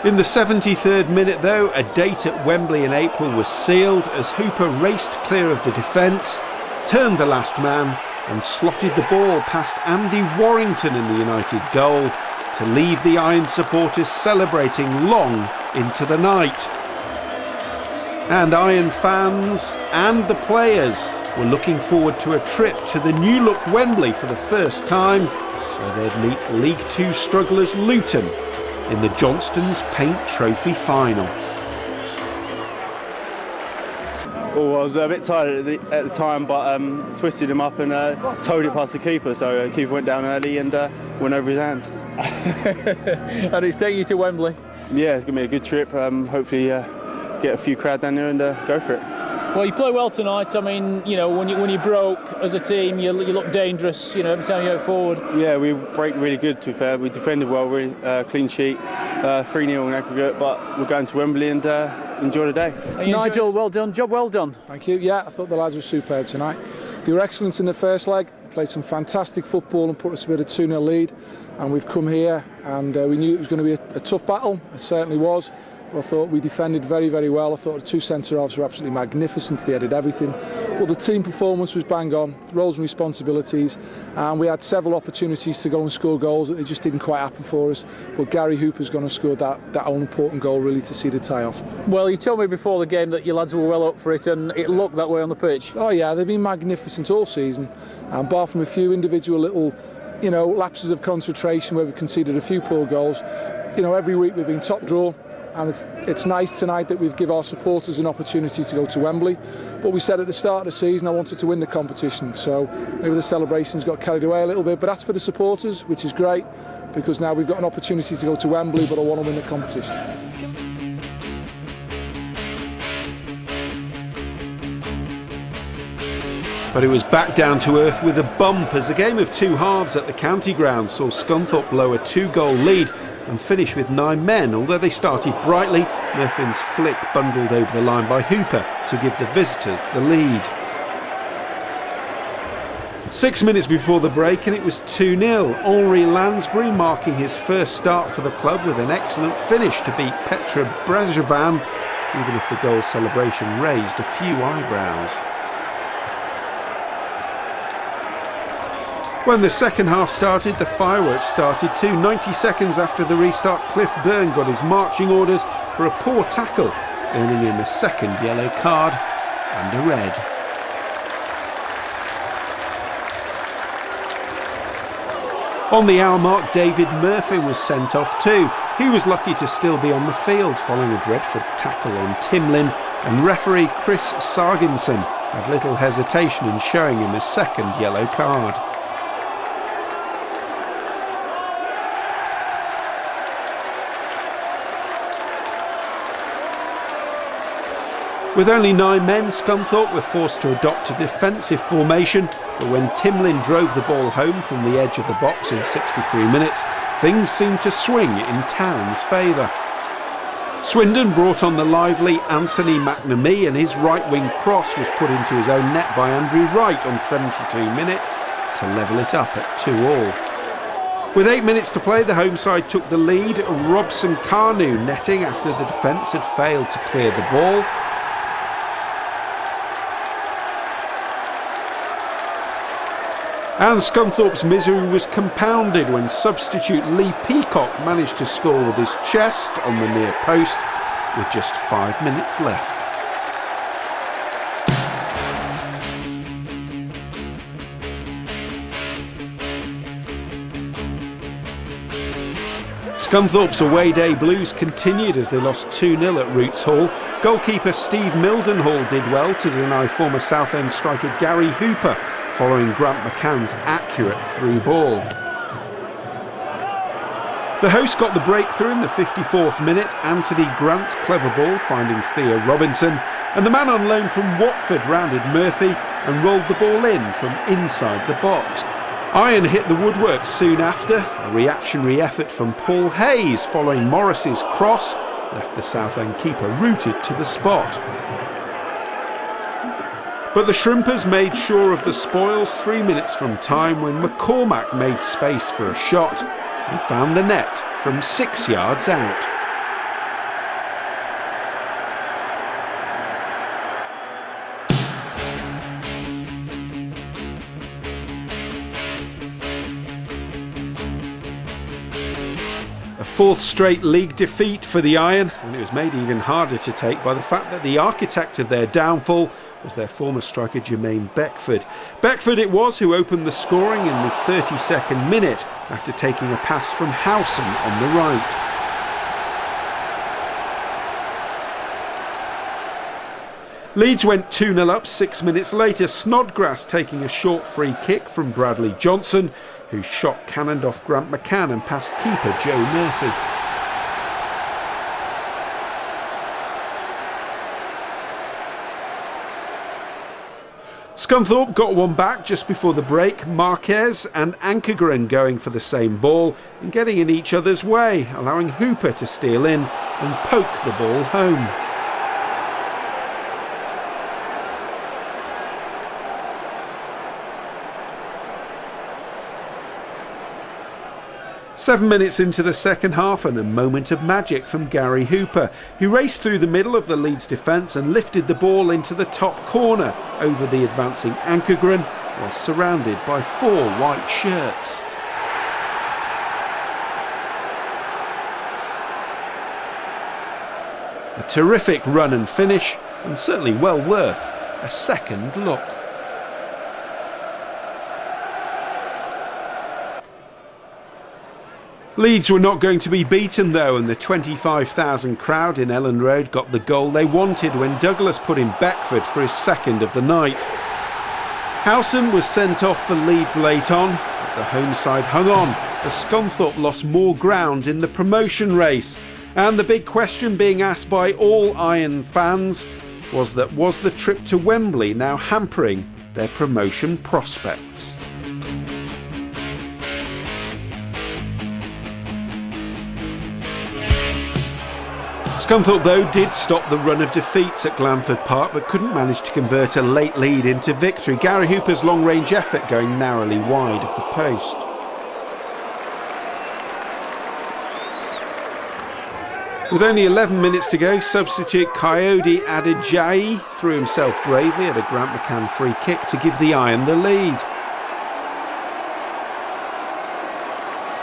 In the 73rd minute though, a date at Wembley in April was sealed as Hooper raced clear of the defence, turned the last man and slotted the ball past Andy Warrington in the United goal to leave the Iron supporters celebrating long into the night. And Iron fans and the players were looking forward to a trip to the new look Wembley for the first time where they'd meet League Two strugglers Luton in the Johnston's Paint Trophy final. Oh, I was a bit tired at the time, but twisted him up and towed it past the keeper. So the keeper went down early and went over his hand. And it's taking you to Wembley? Yeah, it's going to be a good trip. Hopefully get a few crowd down there and go for it. Well, you play well tonight. I mean, you know, when you broke as a team, you look dangerous, you know, every time you go forward. Yeah, we break really good, to be fair. We defended well, really, clean sheet, 3-0 in aggregate, but we're going to Wembley and enjoy the day. Nigel, well done, job well done. Thank you. Yeah, I thought the lads were superb tonight. They were excellent in the first leg, played some fantastic football and put us a bit of 2-0 lead. And we've come here and we knew it was going to be a tough battle. It certainly was. I thought we defended very, very well. I thought the two centre-halves were absolutely magnificent. They did everything. But the team performance was bang on, roles and responsibilities. And we had several opportunities to go and score goals. It just didn't quite happen for us. But Gary Hooper's going to score that all-important goal, really, to see the tie off. Well, you told me before the game that your lads were well up for it, and it looked that way on the pitch. Oh, yeah, they've been magnificent all season. And bar from a few individual little, you know, lapses of concentration where we've conceded a few poor goals, you know, every week we've been top draw. And it's nice tonight that we've given our supporters an opportunity to go to Wembley. But we said at the start of the season I wanted to win the competition. So maybe the celebrations got carried away a little bit. But that's for the supporters, which is great, because now we've got an opportunity to go to Wembley, but I want to win the competition. But it was back down to earth with a bump as a game of two halves at the county ground saw Scunthorpe blow a 2-goal lead and finish with 9 men. Although they started brightly, Murphin's flick bundled over the line by Hooper to give the visitors the lead. 6 minutes before the break and it was 2-0. Henri Lansbury marking his first start for the club with an excellent finish to beat Petra Brezovan, even if the goal celebration raised a few eyebrows. When the second half started, the fireworks started too. 90 seconds after the restart, Cliff Byrne got his marching orders for a poor tackle, earning him a second yellow card and a red. On the hour mark, David Murphy was sent off too. He was lucky to still be on the field following a dreadful tackle on Timlin, and referee Chris Sarginson had little hesitation in showing him a second yellow card. With only 9 men, Scunthorpe were forced to adopt a defensive formation, but when Timlin drove the ball home from the edge of the box in 63 minutes, things seemed to swing in Town's favour. Swindon brought on the lively Anthony McNamee, and his right-wing cross was put into his own net by Andrew Wright on 72 minutes to level it up at 2-2. With 8 minutes to play, the home side took the lead. Robson Carnu netting after the defence had failed to clear the ball. And Scunthorpe's misery was compounded when substitute Lee Peacock managed to score with his chest on the near post with just 5 minutes left. Scunthorpe's away day blues continued as they lost 2-0 at Roots Hall. Goalkeeper Steve Mildenhall did well to deny former Southend striker Gary Hooper following Grant McCann's accurate through ball. The hosts got the breakthrough in the 54th minute, Anthony Grant's clever ball finding Theo Robinson, and the man on loan from Watford rounded Murphy and rolled the ball in from inside the box. Iron hit the woodwork soon after. A reactionary effort from Paul Hayes following Morris's cross left the Southend keeper rooted to the spot. But the Shrimpers made sure of the spoils 3 minutes from time when McCormack made space for a shot and found the net from 6 yards out. A 4th straight league defeat for the Iron, and it was made even harder to take by the fact that the architect of their downfall was their former striker Jermaine Beckford. Beckford it was who opened the scoring in the 32nd minute after taking a pass from Howson on the right. Leeds went 2-0 up 6 minutes later, Snodgrass taking a short free kick from Bradley Johnson, whose shot cannoned off Grant McCann and past keeper Joe Murphy. Scunthorpe got one back just before the break, Marquez and Ankergren going for the same ball and getting in each other's way, allowing Hooper to steal in and poke the ball home. Seven minutes into the second half and a moment of magic from Gary Hooper, who raced through the middle of the Leeds defence and lifted the ball into the top corner over the advancing Ankergren while surrounded by 4 white shirts. A terrific run and finish, and certainly well worth a second look. Leeds were not going to be beaten though, and the 25,000 crowd in Ellen Road got the goal they wanted when Douglas put in Beckford for his second of the night. Howson was sent off for Leeds late on, but the home side hung on as Scunthorpe lost more ground in the promotion race. And the big question being asked by all Iron fans was the trip to Wembley now hampering their promotion prospects? Scunthorpe though did stop the run of defeats at Glanford Park but couldn't manage to convert a late lead into victory. Gary Hooper's long-range effort going narrowly wide of the post. With only 11 minutes to go, substitute Coyote Adejayi threw himself bravely at a Grant McCann free kick to give the Iron the lead.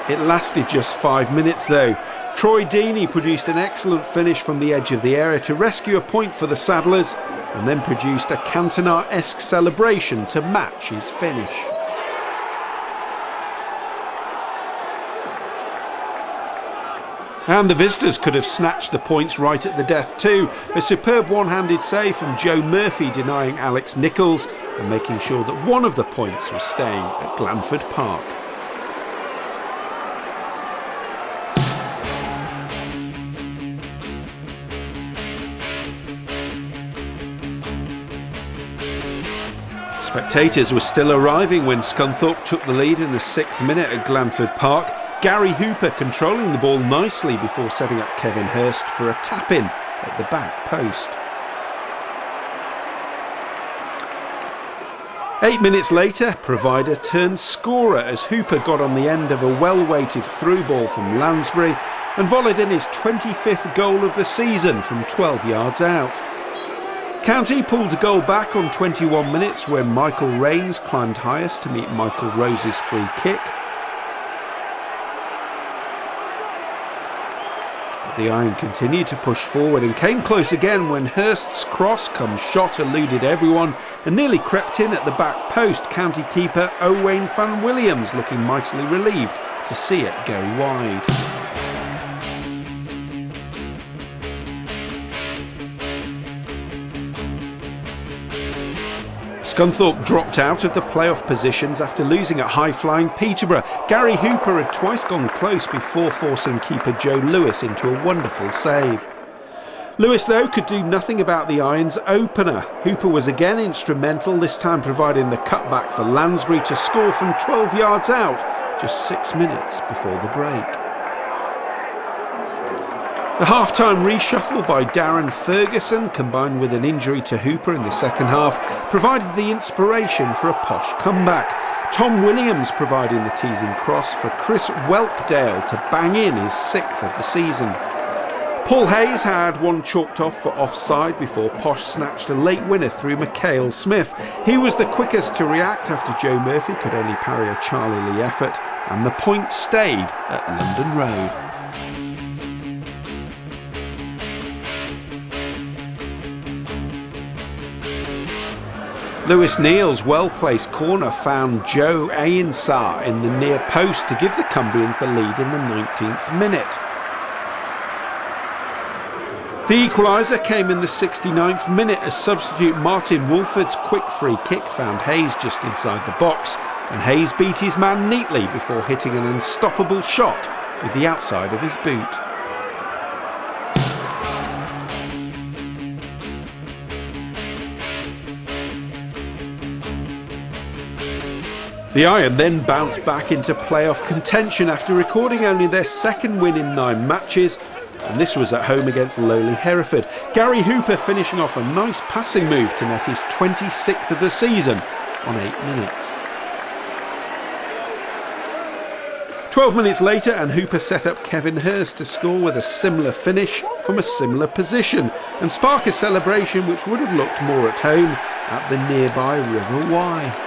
It lasted just 5 minutes though. Troy Deeney produced an excellent finish from the edge of the area to rescue a point for the Saddlers and then produced a Cantona-esque celebration to match his finish. And the visitors could have snatched the points right at the death too. A superb one-handed save from Joe Murphy denying Alex Nichols and making sure that one of the points was staying at Glanford Park. Spectators were still arriving when Scunthorpe took the lead in the 6th minute at Glanford Park. Gary Hooper controlling the ball nicely before setting up Kevin Hurst for a tap-in at the back post. 8 minutes later, Provider turned scorer as Hooper got on the end of a well-weighted through ball from Lansbury and volleyed in his 25th goal of the season from 12 yards out. County pulled a goal back on 21 minutes when Michael Rains climbed highest to meet Michael Rose's free kick. But the Iron continued to push forward and came close again when Hurst's cross come shot eluded everyone and nearly crept in at the back post, County keeper Owain van Williams looking mightily relieved to see it go wide. Scunthorpe dropped out of the playoff positions after losing at high-flying Peterborough. Gary Hooper had twice gone close before forcing keeper Joe Lewis into a wonderful save. Lewis, though, could do nothing about the Irons' opener. Hooper was again instrumental, this time providing the cutback for Lansbury to score from 12 yards out, just 6 minutes before the break. The half-time reshuffle by Darren Ferguson, combined with an injury to Hooper in the second half, provided the inspiration for a posh comeback. Tom Williams providing the teasing cross for Chris Whelpdale to bang in his 6th of the season. Paul Hayes had one chalked off for offside before Posh snatched a late winner through Mikhail Smith. He was the quickest to react after Joe Murphy could only parry a Charlie Lee effort, and the point stayed at London Road. Lewis Neal's well-placed corner found Joe Ainsar in the near post to give the Cumbrians the lead in the 19th minute. The equaliser came in the 69th minute as substitute Martin Wolford's quick free kick found Hayes just inside the box, and Hayes beat his man neatly before hitting an unstoppable shot with the outside of his boot. The Iron then bounced back into playoff contention after recording only their second win in 9 matches, and this was at home against lowly Hereford. Gary Hooper finishing off a nice passing move to net his 26th of the season on 8 minutes. 12 minutes later, and Hooper set up Kevin Hurst to score with a similar finish from a similar position and spark a celebration which would have looked more at home at the nearby River Wye.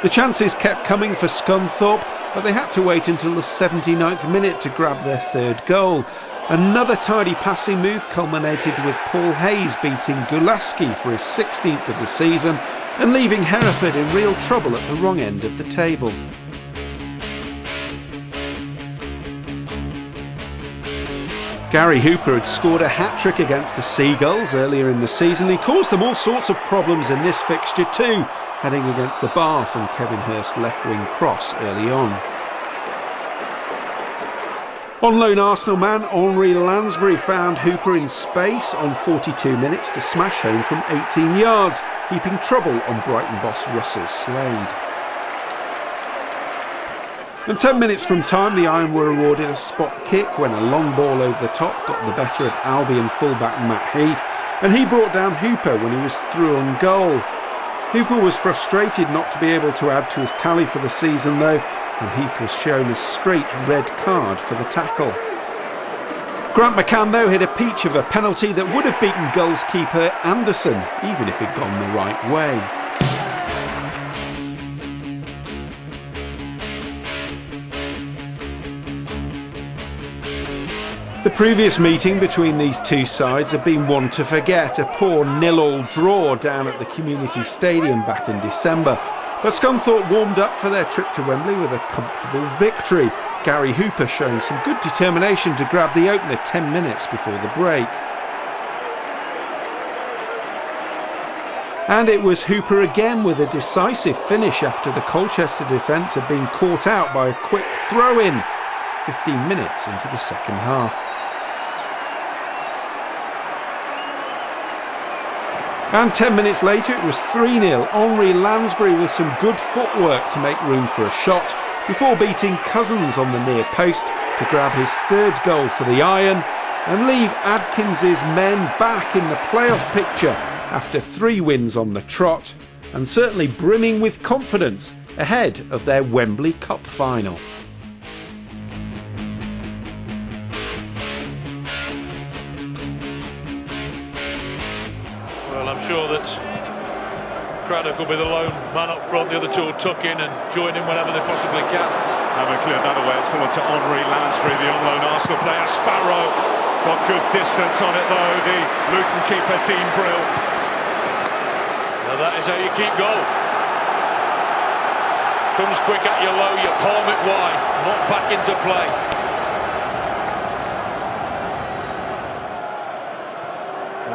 The chances kept coming for Scunthorpe, but they had to wait until the 79th minute to grab their third goal. Another tidy passing move culminated with Paul Hayes beating Gulaski for his 16th of the season and leaving Hereford in real trouble at the wrong end of the table. Gary Hooper had scored a hat-trick against the Seagulls earlier in the season. He caused them all sorts of problems in this fixture too, heading against the bar from Kevin Hurst's left-wing cross early on. On loan Arsenal man Henri Lansbury found Hooper in space on 42 minutes to smash home from 18 yards, heaping trouble on Brighton boss Russell Slade. And 10 minutes from time, the Iron were awarded a spot kick when a long ball over the top got the better of Albion fullback Matt Heath, and he brought down Hooper when he was through on goal. Hooper was frustrated not to be able to add to his tally for the season though, and Heath was shown a straight red card for the tackle. Grant McCann though hit a peach of a penalty that would have beaten goalkeeper Anderson, even if he'd gone the right way. The previous meeting between these two sides had been one to forget, a poor 0-0 draw down at the Community Stadium back in December. But Scunthorpe warmed up for their trip to Wembley with a comfortable victory, Gary Hooper showing some good determination to grab the opener 10 minutes before the break. And it was Hooper again with a decisive finish after the Colchester defence had been caught out by a quick throw-in 15 minutes into the second half. And 10 minutes later it was 3-0, Henri Lansbury with some good footwork to make room for a shot, before beating Cousins on the near post to grab his third goal for the Iron and leave Adkins's men back in the playoff picture after 3 wins on the trot, and certainly brimming with confidence ahead of their Wembley Cup final. I'm sure that Craddock will be the lone man up front. The other two will tuck in and join in whenever they possibly can. Haven't cleared that away. It's fallen to Henri Lansbury, the on-loan Arsenal player. Sparrow got good distance on it though. The Luton keeper Dean Brill. Now that is how you keep goal. Comes quick at you low, you palm it wide, not back into play.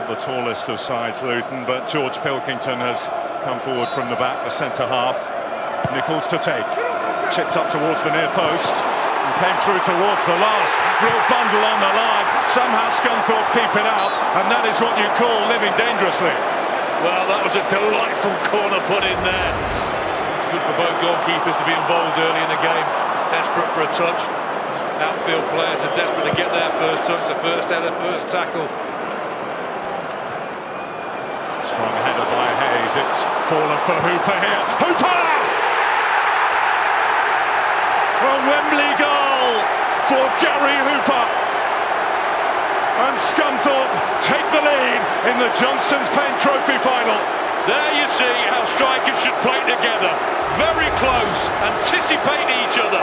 The tallest of sides, Luton, but George Pilkington has come forward from the back, the centre half. Nichols to take, chipped up towards the near post and came through towards the last. Real bundle on the line. Somehow Scunthorpe keep it out, and that is what you call living dangerously. Well, that was a delightful corner put in there. It's good for both goalkeepers to be involved early in the game. Desperate for a touch. Outfield players are desperate to get their first touch, the first header, first tackle. Strong header by Hayes. It's fallen for Hooper here. Hooper! A Wembley goal for Gary Hooper. And Scunthorpe take the lead in the Johnstone's Paint Trophy final. There you see how strikers should play together. Very close, anticipating each other.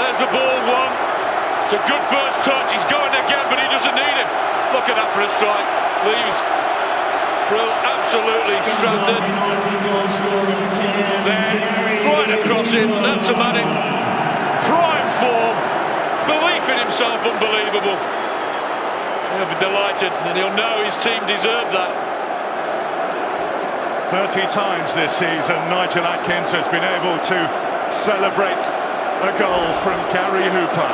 There's the ball, one. It's a good first touch. He's going again, but he doesn't need it. Look at that for a strike. Leaves Brill absolutely stranded. Then right across him. That's a man in prime form. Belief in himself, unbelievable. He'll be delighted, and he'll know his team deserved that. 30 times this season, Nigel Adkins has been able to celebrate a goal from Gary Hooper.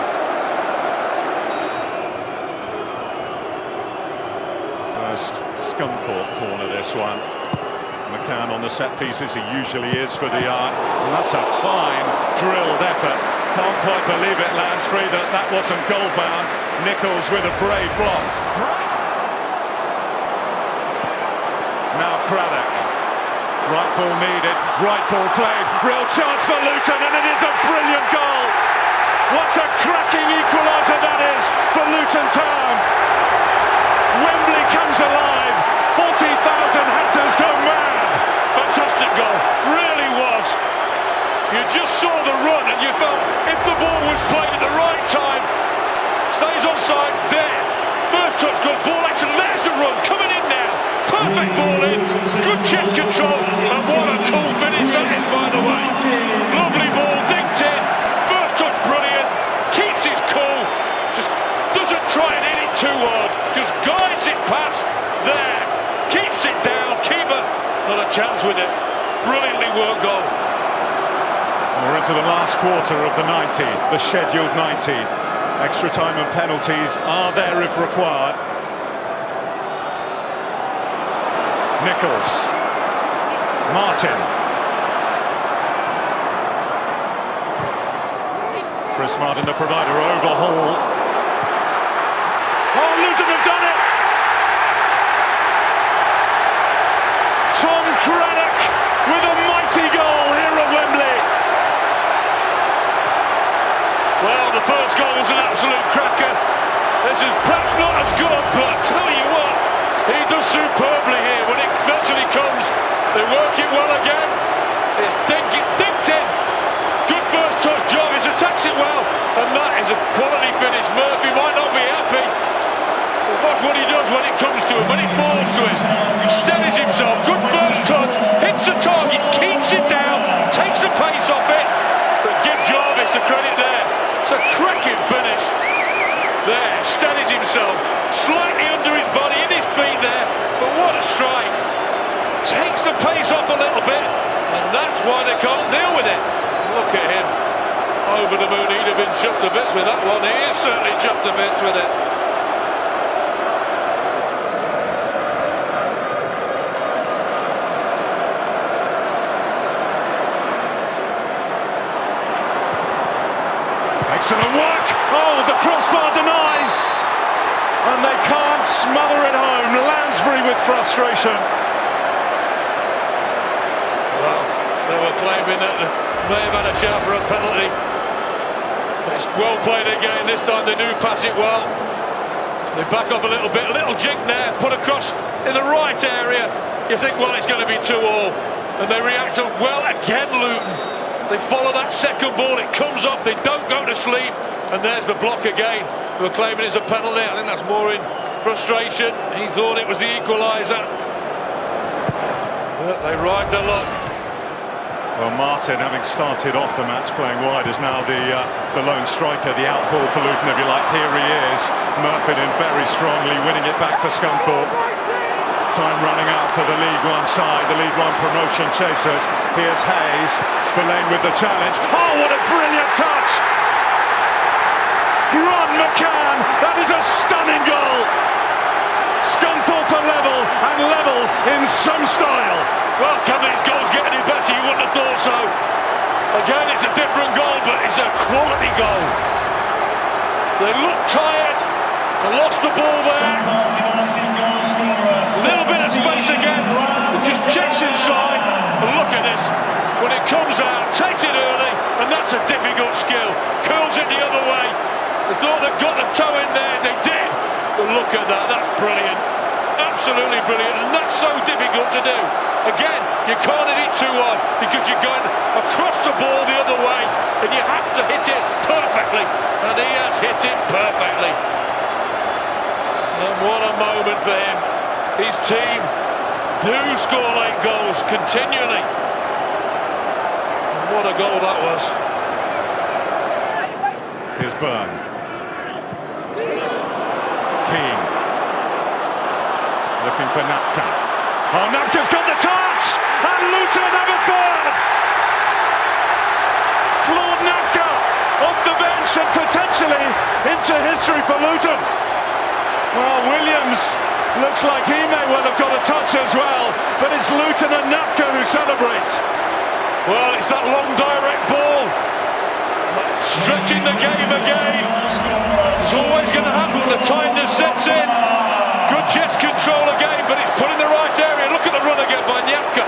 First Scunthorpe corner, this one. McCann on the set pieces, he usually is for the yard. And that's a fine drilled effort. Can't quite believe it, Lansbury, that wasn't goal bound. Nichols with a brave block. Now Craddock. Right ball needed, right ball played. Real chance for Luton, and it is a brilliant goal. What a cracking equaliser that is for Luton Town. Wembley comes alive. 40,000 hectares go mad. Fantastic goal, really was. You just saw the run and you felt if the ball was played at the right time, stays onside, there. First touch, good ball action, there's the run, coming in now. Perfect ball in, good chest control, and what a cool finish that is, by the way. Lovely ball, dinked in, first touch brilliant, keeps his cool, just doesn't try and hit it too hard, just guides it past, there, keeps it down, keeper, not a chance with it. Brilliantly worked goal. We're into the last quarter of the 90, the scheduled 90. Extra time and penalties are there if required. Nichols. Martin. Chris Martin, the provider, over Hall. Oh, Luton have done it! Tom Craddock with a mighty goal here at Wembley. Well, the first goal was an absolute cracker. This is perhaps not as good, but I tell you what, he does superbly here. When it eventually comes, they work it well again. It's dinked in. Good first touch, Jarvis attacks it well, and that is a quality finish. Murphy might not be happy, but watch what he does when it comes to him, when it falls to him. He steadies himself, good first touch, hits the target, keeps it down, takes the pace off it, but give Jarvis the credit there. It's a cracking finish. There, steadies himself, slightly under his body, in his feet there, but what a strike. Takes the pace off a little bit, and that's why they can't deal with it. Look at him, over the moon. He'd have been chuffed to bits with that one. He is certainly chuffed to bits with it. Excellent work! Oh, the crossbar denies! And they can't smother it home. Lansbury with frustration. Well, they were claiming that they may have had a shout for a penalty. It's well played again. This time they do pass it well. They back up a little bit. A little jig there, put across in the right area. You think, well, it's going to be 2-2. And they react well again, Luton. They follow that second ball, it comes off, they don't go to sleep, and there's the block again. They were claiming it's a penalty. I think that's more in frustration. He thought it was the equaliser. But they ride the luck. Well, Martin, having started off the match playing wide, is now the lone striker, the out ball for Luton, if you like. Here he is. Murphy in very strongly, winning it back for Scunthorpe. Time running out for the League One side, the League One promotion chasers. Here's Hayes, Spillane with the challenge. Oh, what a brilliant touch! Grant McCann, that is a stunning goal! Scunthorpe are level, and level in some style. Well, can these goals get any better? You wouldn't have thought so. Again, it's a different goal, but it's a quality goal. They look tired, they lost the ball there. A little bit of space again, just checks inside, and look at this. When it comes out, takes it early, and that's a difficult skill. Curls it the other way. They thought they'd got the toe in there, they did. But look at that, that's brilliant. absolutely brilliant, and that's so difficult to do. Again, you can't hit it too hard because you're going across the ball the other way, and you have to hit it perfectly, and he has hit it perfectly. And what a moment for him. His team do score late goals continually. And what a goal that was. Here's Byrne. Keane. Looking for Napka. Oh, Napka's got the touch! And Luton have a third! Claude Napka off the bench and potentially into history for Luton. Well, Williams looks like he may well have got a touch as well, but it's Luton and Napka who celebrate. Well, it's that long direct ball, stretching the game again. It's always going to happen, the tiredness sets in. Good chest control again, but it's put in the right area. Look at the run again by Napka.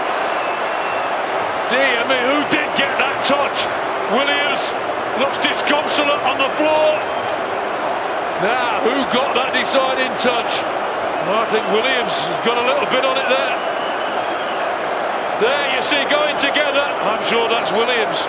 Dear me, who did get that touch? Williams looks disconsolate on the floor. Now, who got that deciding touch? Well, I think Williams has got a little bit on it there. There you see, going together. I'm sure that's Williams.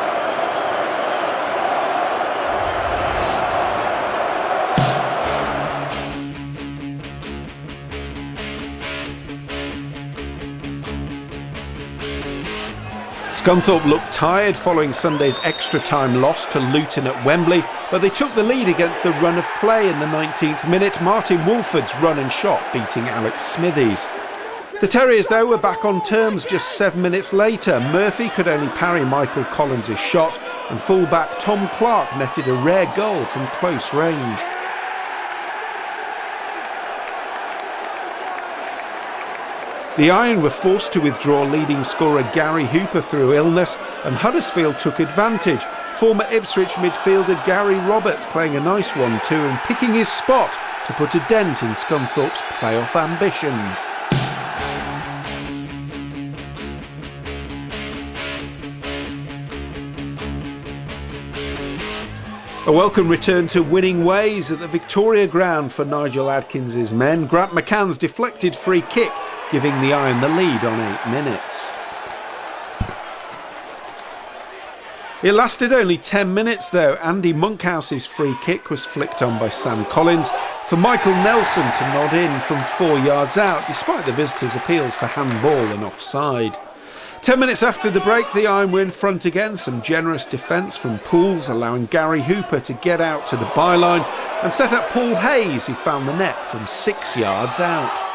Scunthorpe looked tired following Sunday's extra-time loss to Luton at Wembley, but they took the lead against the run of play in the 19th minute. Martin Woolford's run and shot beating Alex Smithies. The Terriers, though, were back on terms just 7 minutes later. Murphy could only parry Michael Collins' shot, and full-back Tom Clark netted a rare goal from close range. The Iron were forced to withdraw leading scorer Gary Hooper through illness, and Huddersfield took advantage. Former Ipswich midfielder Gary Roberts playing a nice 1-2 and picking his spot to put a dent in Scunthorpe's playoff ambitions. A welcome return to winning ways at the Victoria Ground for Nigel Adkins' men. Grant McCann's deflected free kick giving the Iron the lead on 8 minutes. It lasted only 10 minutes though. Andy Monkhouse's free kick was flicked on by Sam Collins for Michael Nelson to nod in from 4 yards out, despite the visitors' appeals for handball and offside. 10 minutes after the break, the Iron were in front again. Some generous defence from Pools, allowing Gary Hooper to get out to the byline and set up Paul Hayes, who found the net from 6 yards out.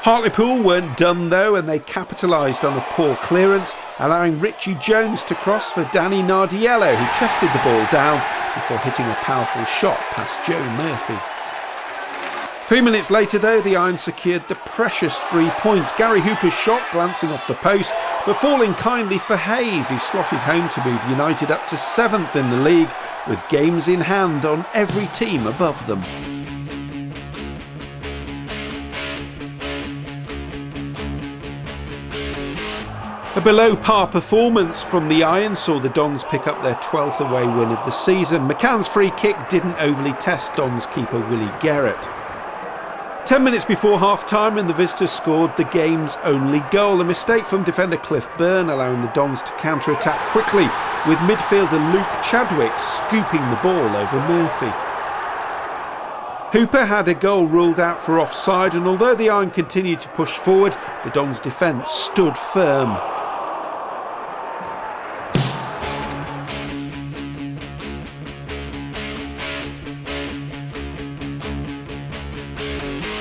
Hartlepool weren't done though, and they capitalised on a poor clearance, allowing Richie Jones to cross for Danny Nardiello, who chested the ball down before hitting a powerful shot past Joe Murphy. 3 minutes later though, the Iron secured the precious 3 points. Gary Hooper's shot glancing off the post, but falling kindly for Hayes, who slotted home to move United up to 7th in the league, with games in hand on every team above them. A below-par performance from the Iron saw the Dons pick up their 12th away win of the season. McCann's free kick didn't overly test Dons keeper Willie Garrett. 10 minutes before half-time and the visitors scored the game's only goal. A mistake from defender Cliff Byrne, allowing the Dons to counter-attack quickly, with midfielder Luke Chadwick scooping the ball over Murphy. Hooper had a goal ruled out for offside, and although the Iron continued to push forward, the Dons' defence stood firm.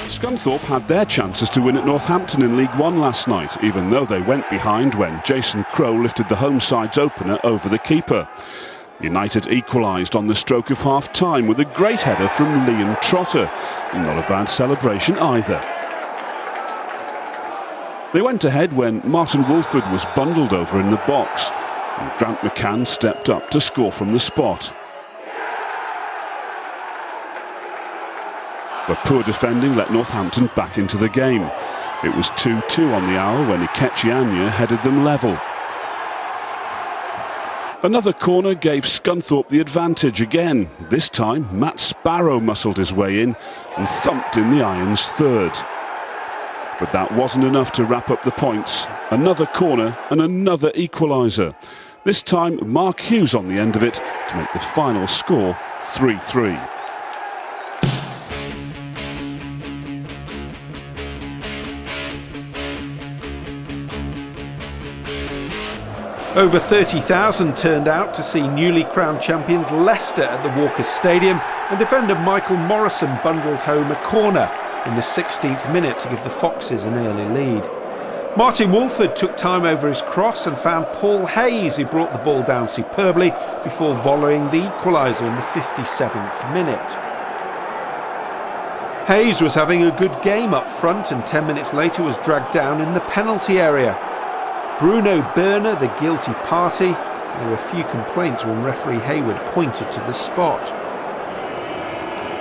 Scunthorpe had their chances to win at Northampton in League One last night, even though they went behind when Jason Crowe lifted the home side's opener over the keeper. United equalised on the stroke of half-time with a great header from Liam Trotter. Not a bad celebration either. They went ahead when Martin Woolford was bundled over in the box, and Grant McCann stepped up to score from the spot. But poor defending let Northampton back into the game. It was 2-2 on the hour when Ikechi Anya headed them level. Another corner gave Scunthorpe the advantage again. This time, Matt Sparrow muscled his way in and thumped in the Irons' third. But that wasn't enough to wrap up the points. Another corner and another equaliser. This time, Mark Hughes on the end of it to make the final score 3-3. Over 30,000 turned out to see newly crowned champions Leicester at the Walkers Stadium, and defender Michael Morrison bundled home a corner in the 16th minute to give the Foxes an early lead. Martin Wolford took time over his cross and found Paul Hayes, who brought the ball down superbly before volleying the equaliser in the 57th minute. Hayes was having a good game up front and 10 minutes later was dragged down in the penalty area. Bruno Berner, the guilty party. There were few complaints when referee Hayward pointed to the spot.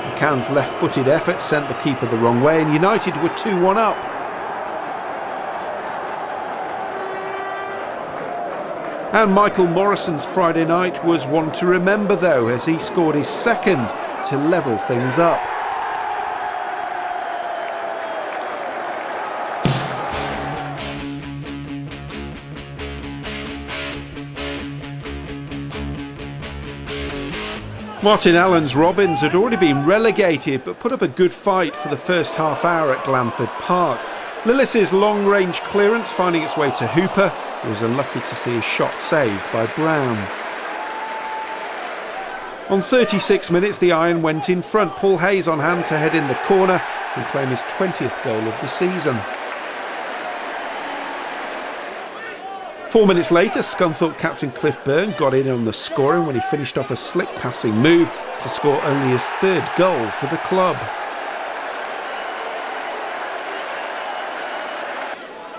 McCann's left-footed effort sent the keeper the wrong way and United were 2-1 up. And Michael Morrison's Friday night was one to remember though, as he scored his second to level things up. Martin Allen's Robins had already been relegated but put up a good fight for the first half hour at Glanford Park. Lillis's long-range clearance finding its way to Hooper, who was unlucky to see his shot saved by Brown. On 36 minutes the Iron went in front, Paul Hayes on hand to head in the corner and claim his 20th goal of the season. 4 minutes later, Scunthorpe captain Cliff Byrne got in on the scoring when he finished off a slick passing move to score only his third goal for the club.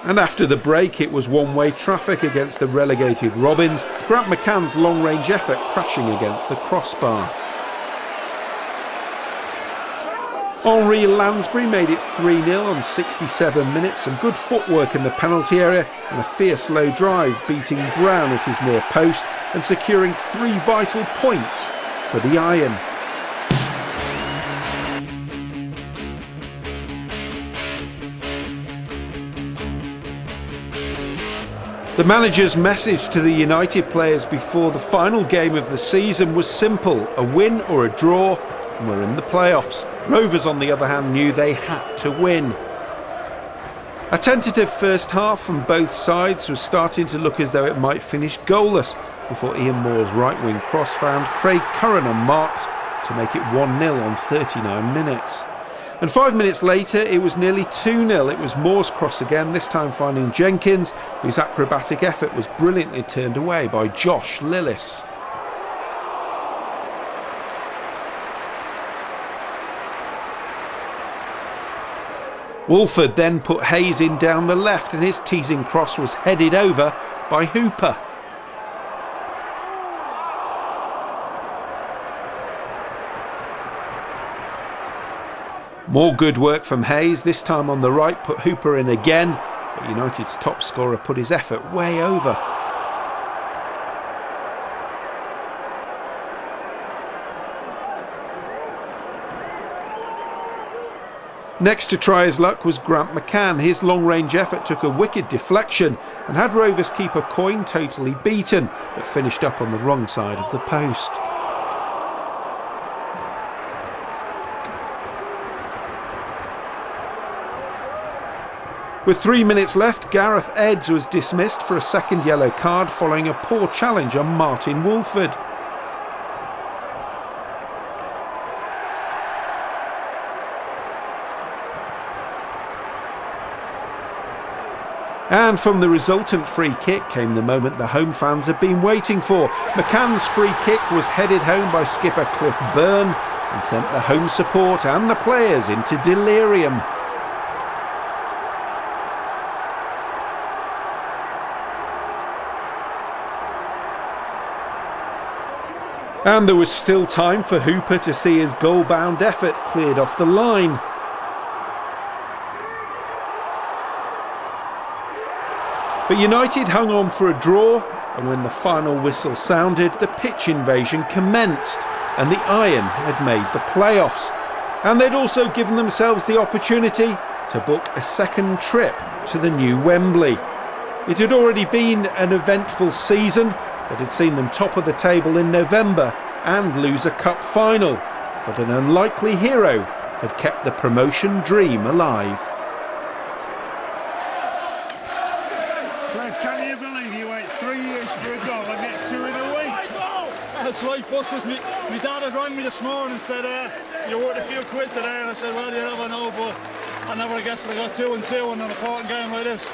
And after the break, it was one-way traffic against the relegated Robins, Grant McCann's long-range effort crashing against the crossbar. Henri Lansbury made it 3-0 on 67 minutes, some good footwork in the penalty area and a fierce low drive beating Brown at his near post and securing 3 vital points for the Iron. The manager's message to the United players before the final game of the season was simple: a win or a draw and we're in the playoffs. Rovers, on the other hand, knew they had to win. A tentative first half from both sides was starting to look as though it might finish goalless before Ian Moore's right-wing cross found Craig Curran unmarked to make it 1-0 on 39 minutes. And 5 minutes later it was nearly 2-0. It was Moore's cross again, this time finding Jenkins, whose acrobatic effort was brilliantly turned away by Josh Lillis. Wolford then put Hayes in down the left and his teasing cross was headed over by Hooper. More good work from Hayes, this time on the right, put Hooper in again, but United's top scorer put his effort way over. Next to try his luck was Grant McCann. His long-range effort took a wicked deflection and had Rovers keeper Coyne totally beaten, but finished up on the wrong side of the post. With 3 minutes left, Gareth Edds was dismissed for a second yellow card following a poor challenge on Martin Wolford. And from the resultant free kick came the moment the home fans had been waiting for. McCann's free kick was headed home by skipper Cliff Byrne and sent the home support and the players into delirium. And there was still time for Hooper to see his goal-bound effort cleared off the line. But United hung on for a draw And when the final whistle sounded, the pitch invasion commenced, and the Iron had made the playoffs. And they'd also given themselves the opportunity to book a second trip to the new Wembley. It had already been an eventful season that had seen them top of the table in November and lose a cup final, but an unlikely hero had kept the promotion dream alive. Can you believe you wait 3 years for a goal and get 2 in a week? That's right, Busters. My dad had rang me this morning and said, you're worth a few quid today, and I said, well, you never know, but I never guessed I got 2 and 2 in an important game like this.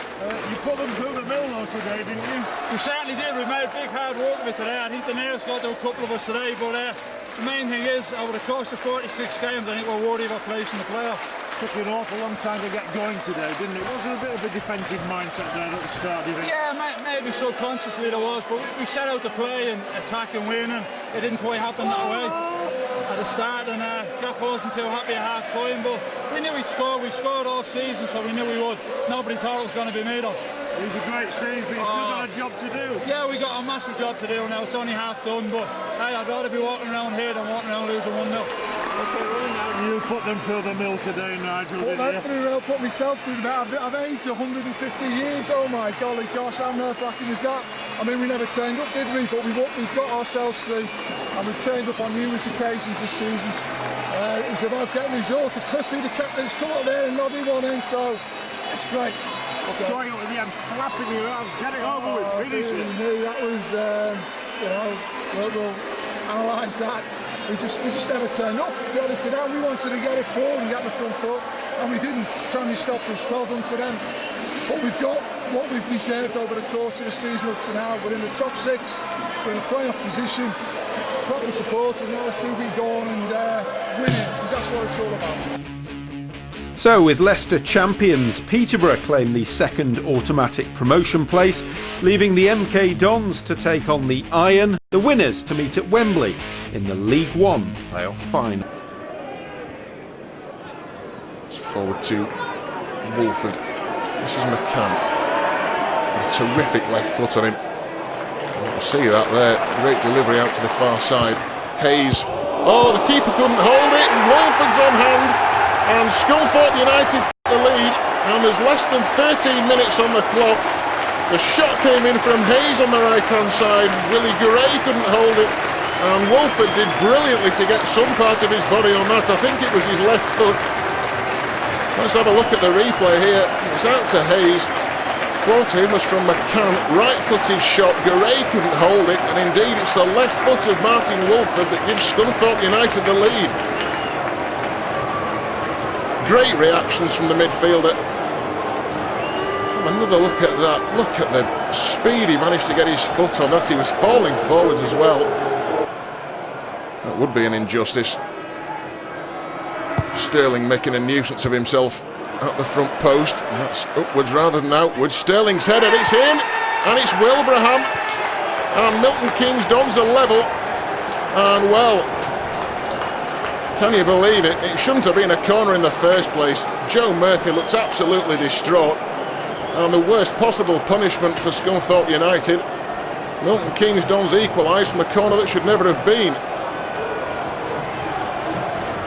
You put them through the mill though today, didn't you? We certainly did. We made big hard work of it today. I think the nails got to a couple of us today, but the main thing is, over the course of 46 games, I think we're worthy of our place in the playoffs. Took you an awful long time to get going today, didn't it? Was there a bit of a defensive mindset there at the start, do you think? Yeah, maybe subconsciously there was, but we set out to play and attack and win, and it didn't quite happen that way at the start, and Gaff wasn't too happy at half time, but we knew we'd score. We scored all season, so we knew we would. Nobody thought it was going to be made up. It was a great season, you still got a job to do. Yeah, we got a massive job to do now. It's only half done, but hey, I'd rather be walking around here than walking around losing 1-0. Okay, well, now you put them through the mill today, Nigel, Put myself through that. I've aged 150 years, oh my golly gosh, how nerve-wracking is that? I mean, we never turned up, did we? But we've got ourselves through, and we've turned up on numerous occasions this season. It was about getting results. Clifford, the captain's come up there and nodded one in, so it's great. Throwing it with the end, flapping you out, getting over with, finishing. That was, we'll analyse that. We just never turned up. We had it to them. We wanted to get it forward and get the front foot, and we didn't. Tony stopped us. Well done to them. But we've got what we've deserved over the course of the season up to now. We're in the top 6. We're in a playoff position. Proper supporters. Now let's see if we go on and win it, because that's what it's all about. So, with Leicester champions, Peterborough claim the second automatic promotion place, leaving the MK Dons to take on the Iron, the winners to meet at Wembley in the League One playoff final. It's forward to Wolford. This is McCann. A terrific left foot on him. You can see that there. Great delivery out to the far side. Hayes. Oh, the keeper couldn't hold it, and Wolford's on hand. And Scunthorpe United take the lead, and there's less than 13 minutes on the clock. The shot came in from Hayes on the right-hand side. Willie Gray couldn't hold it, and Wolford did brilliantly to get some part of his body on that. I think it was his left foot. Let's have a look at the replay here. It's out to Hayes. Ball to him was from McCann. Right-footed shot. Gray couldn't hold it, and indeed it's the left foot of Martin Wolford that gives Scunthorpe United the lead. Great reactions from the midfielder. Another look at that. Look at the speed he managed to get his foot on that. He was falling forwards as well. That would be an injustice. Sterling making a nuisance of himself at the front post. That's upwards rather than outwards. Sterling's header, it's in, and it's Wilbraham. And Milton Keynes Dons are level. And well, can you believe it? It shouldn't have been a corner in the first place. Joe Murphy looks absolutely distraught. And the worst possible punishment for Scunthorpe United. Milton Keynes Dons equalised from a corner that should never have been.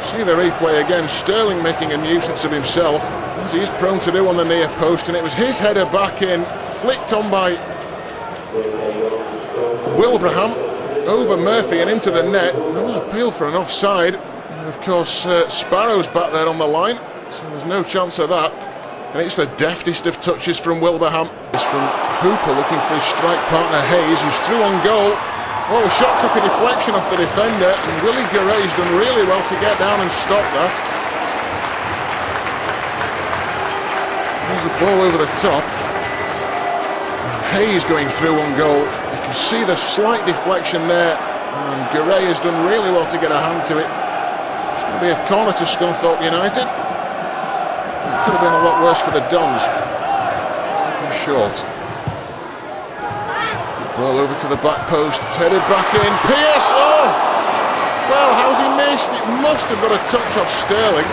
See the replay again. Sterling making a nuisance of himself, as he is prone to do on the near post, and it was his header back in, flicked on by Wilbraham over Murphy and into the net. There was appeal for an offside. And of course, Sparrow's back there on the line, so there's no chance of that. And it's the deftest of touches from Wilbraham. It's from Hooper looking for his strike partner Hayes, who's through on goal. Oh, the shot took a deflection off the defender, and Willie Garay's done really well to get down and stop that. There's the ball over the top. And Hayes going through on goal. You can see the slight deflection there, and Garay has done really well to get a hand to it. It's going to be a corner to Scunthorpe United. It could have been a lot worse for the Dons. Taken short. Ball over to the back post, headed back in. Pearce, oh! Well, how's he missed? It must have got a touch off Sterling.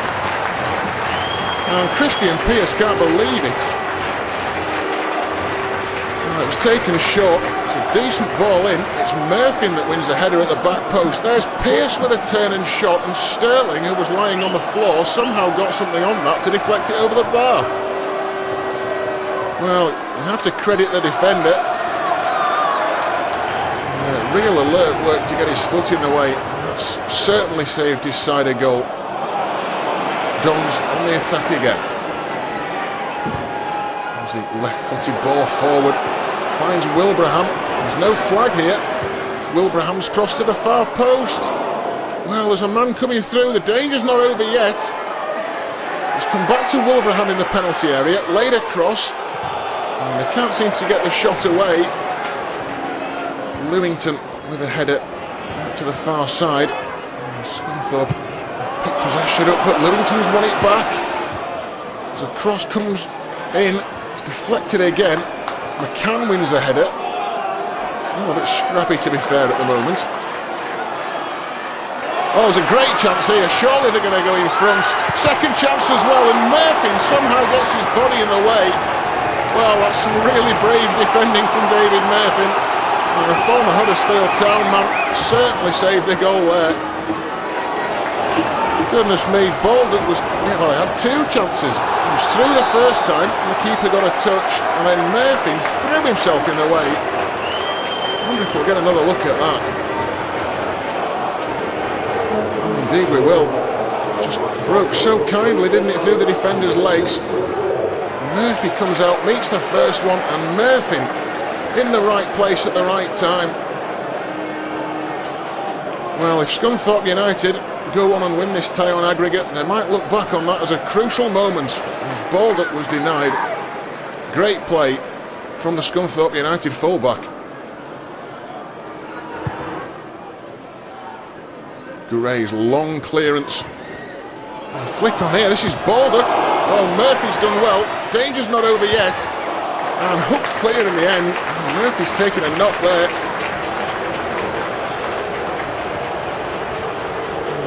And Christian Pearce can't believe it. Well, it was taken short, so a decent ball in. It's Murphy that wins the header at the back post. There's Pearce with a turn and shot, and Sterling, who was lying on the floor, somehow got something on that to deflect it over the bar. Well, you have to credit the defender. Real alert work to get his foot in the way. That's certainly saved his side a goal. Dons on the attack again. There's the left-footed ball forward. Finds Wilbraham. There's no flag here. Wilbraham's crossed to the far post. Well, there's a man coming through. The danger's not over yet. He's come back to Wilbraham in the penalty area. Laid across. And they can't seem to get the shot away. Lewington with a header out to the far side. Scunthorpe picked possession up, but Lewington's won it back. As a cross comes in, it's deflected again. McCann wins the header. It's a little bit scrappy, to be fair, at the moment. Oh, there's a great chance here. Surely they're going to go in front. Second chance as well, and Murphy somehow gets his body in the way. Well, that's some really brave defending from David Murphy. The former Huddersfield Town man certainly saved a goal there. Goodness me, Baldock was, he had two chances. He was through the first time and the keeper got a touch, and then Murphy threw himself in the way. I wonder if we'll get another look at that. Oh, indeed we will. Just broke so kindly, didn't it, through the defender's legs. Murphy comes out, meets the first one, and Murphy in the right place at the right time. Well, if Scunthorpe United go on and win this tie on aggregate, they might look back on that as a crucial moment, as Baldock was denied. Great play from the Scunthorpe United fullback. Gouray's long clearance. A flick on here, this is Baldock. Oh, Murphy's done well. Danger's not over yet. And hooked clear in the end. Murphy's taken a knock there.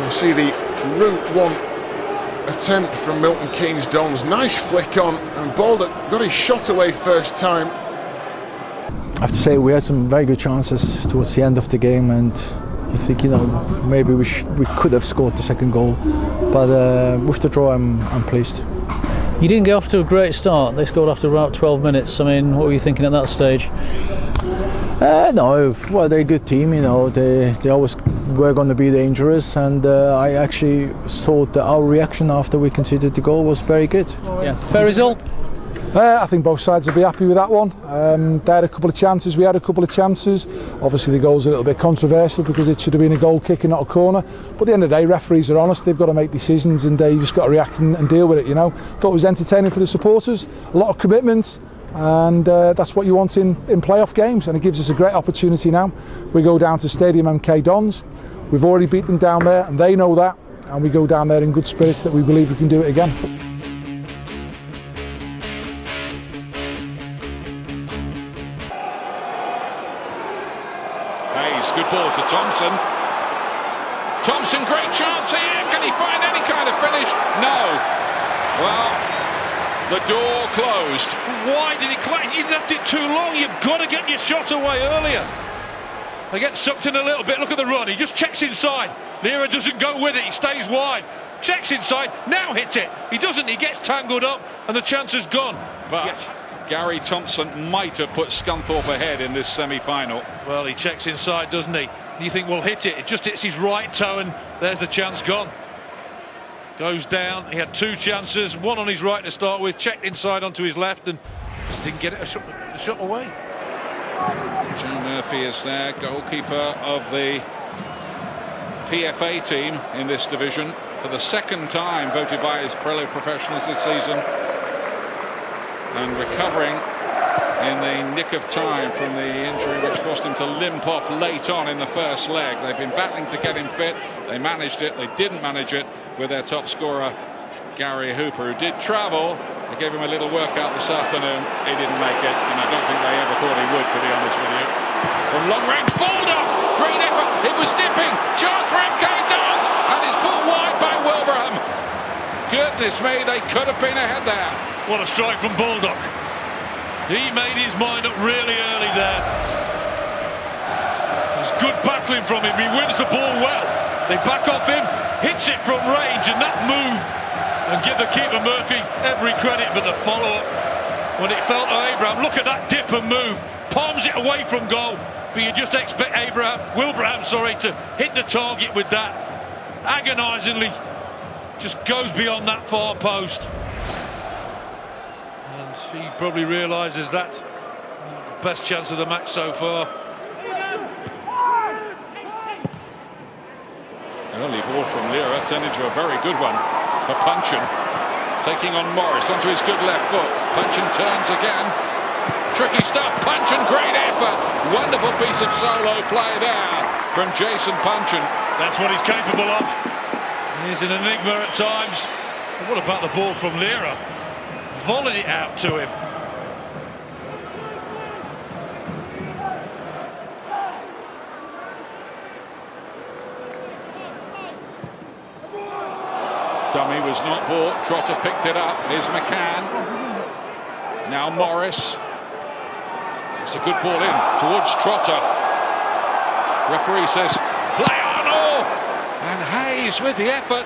You see the Route 1 attempt from Milton Keynes Dons. Nice flick on, and Baldock got his shot away first time. I have to say we had some very good chances towards the end of the game, and you think, maybe we could have scored the second goal, but with the draw I'm pleased. You didn't get off to a great start. They scored after about 12 minutes. I mean, what were you thinking at that stage? No, well, they're a good team, they always were going to be dangerous, and I actually thought that our reaction after we conceded the goal was very good. Yeah, fair result? I think both sides will be happy with that one. They had a couple of chances, we had a couple of chances. Obviously the goal's a little bit controversial because it should have been a goal kick and not a corner. But at the end of the day, referees are honest, they've got to make decisions, and you just got to react and deal with it, Thought it was entertaining for the supporters, a lot of commitment, and that's what you want in playoff games, and it gives us a great opportunity now. We go down to Stadium MK Dons, we've already beat them down there and they know that, and we go down there in good spirits that we believe we can do it again. Good ball to Thompson. Thompson, great chance here. Can he find any kind of finish? No. Well, the door closed. Why did he collect? He left it too long. You've got to get your shot away earlier. They get sucked in a little bit. Look at the run. He just checks inside. Lira doesn't go with it. He stays wide. Checks inside. Now hits it. He doesn't. He gets tangled up, and the chance is gone. But Gary Thompson might have put Scunthorpe ahead in this semi-final. Well, he checks inside, doesn't he? You think, well, hit it. It just hits his right toe, and there's the chance gone. Goes down. He had two chances, one on his right to start with, checked inside onto his left, and just didn't get it a shot away. Joe Murphy is there, goalkeeper of the PFA team in this division, for the second time voted by his fellow professionals this season, and recovering in the nick of time from the injury which forced him to limp off late on in the first leg. They've been battling to get him fit. They managed it. They didn't manage it with their top scorer, Gary Hooper, who did travel. They gave him a little workout this afternoon. He didn't make it, and I don't think they ever thought he would, to be honest with you. From long range, Baldock! Great effort. It was dipping. Chance for MK Dons, and it's put wide by Wilbraham. Goodness me, they could have been ahead there. What a strike from Baldock. He made his mind up really early there. battling from him. He wins the ball well. They back off him, hits it from range, and that move, and give the keeper Murphy every credit, but the follow-up when it fell to Abraham, look at that dip and move, palms it away from goal, but you just expect Wilbraham, to hit the target with that, agonisingly, just goes beyond that far post. And he probably realises that's the best chance of the match so far. Early ball from Lira turned into a very good one for Punchin. Taking on Morris onto his good left foot. Punchin turns again. Tricky stuff. Punchin, great effort. Wonderful piece of solo play there from Jason Punchin. That's what he's capable of. He's an enigma at times. But what about the ball from Lira? Volleyed it out to him. Dummy was not bought. Trotter picked it up. Here's McCann. Now Morris. It's a good ball in towards Trotter. Referee says, play on! Oh! And Hayes with the effort.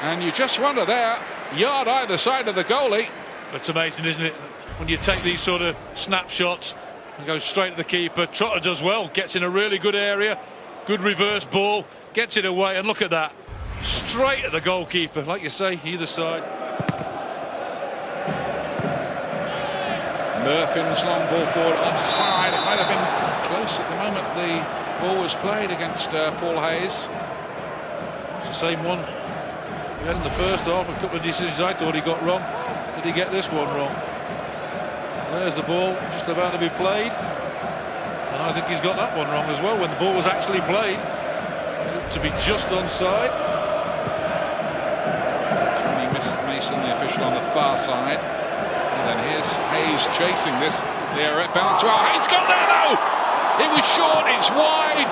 And you just wonder there, yard either side of the goalie. It's amazing, isn't it? When you take these sort of snapshots and go straight to the keeper. Trotter does well. Gets in a really good area. Good reverse ball. Gets it away. And look at that. Straight at the goalkeeper, like you say, either side. Murphin's long ball forward offside. It might have been close at the moment the ball was played against Paul Hayes. It's the same one he had in the first half. A couple of decisions I thought he got wrong. Did he get this one wrong? There's the ball just about to be played. And I think he's got that one wrong as well when the ball was actually played. It looked to be just onside. Mason, the official on the far side. And then here's Hayes chasing this. There it bounced well. Hayes got there though! It was short, it's wide.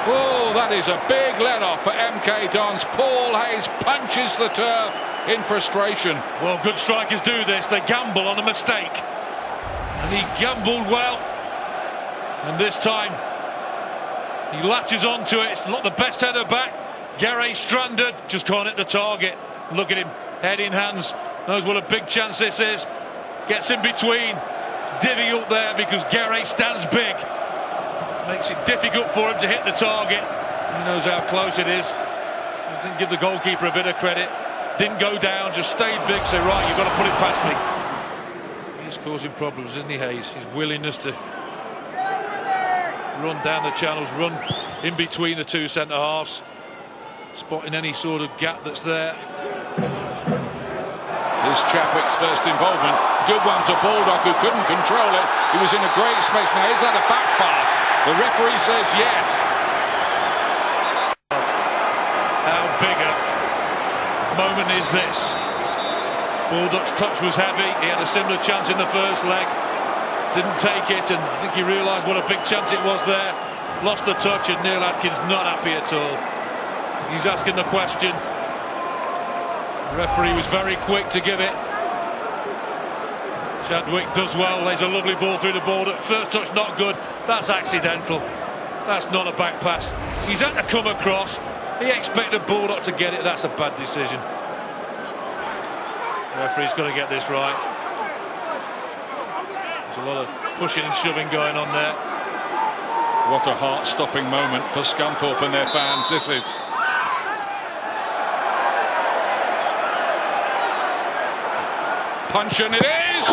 Oh, that is a big let-off for MK Dons. Paul Hayes punches the turf in frustration. Well, good strikers do this. They gamble on a mistake. And he gambled well. And this time, he latches onto it. It's not the best header back. Guerre stranded, just can't hit the target. Look at him, head in hands. Knows what a big chance this is. Gets in between. It's difficult there because Guerre stands big. Makes it difficult for him to hit the target. He knows how close it is. I think give the goalkeeper a bit of credit. Didn't go down, just stayed big. Say, right, you've got to put it past me. He's causing problems, isn't he, Hayes? His willingness to run down the channels, run in between the two centre halves, spotting any sort of gap that's there. Here's Chadwick's first involvement. Good one to Baldock, who couldn't control it. He was in a great space. Now, is that a back pass? The referee says yes. How big a moment is this? Baldock's touch was heavy. He had a similar chance in the first leg. Didn't take it, and I think he realised what a big chance it was there. Lost the touch, and Neil Atkins not happy at all. He's asking the question. The referee was very quick to give it. Chadwick does well. There's a lovely ball through the border. First touch not good. That's accidental. That's not a back pass. He's had to come across. He expected Baldock to get it. That's a bad decision. The referee's got to get this right. There's a lot of pushing and shoving going on there. What a heart-stopping moment for Scunthorpe and their fans this is. Punchin' it is!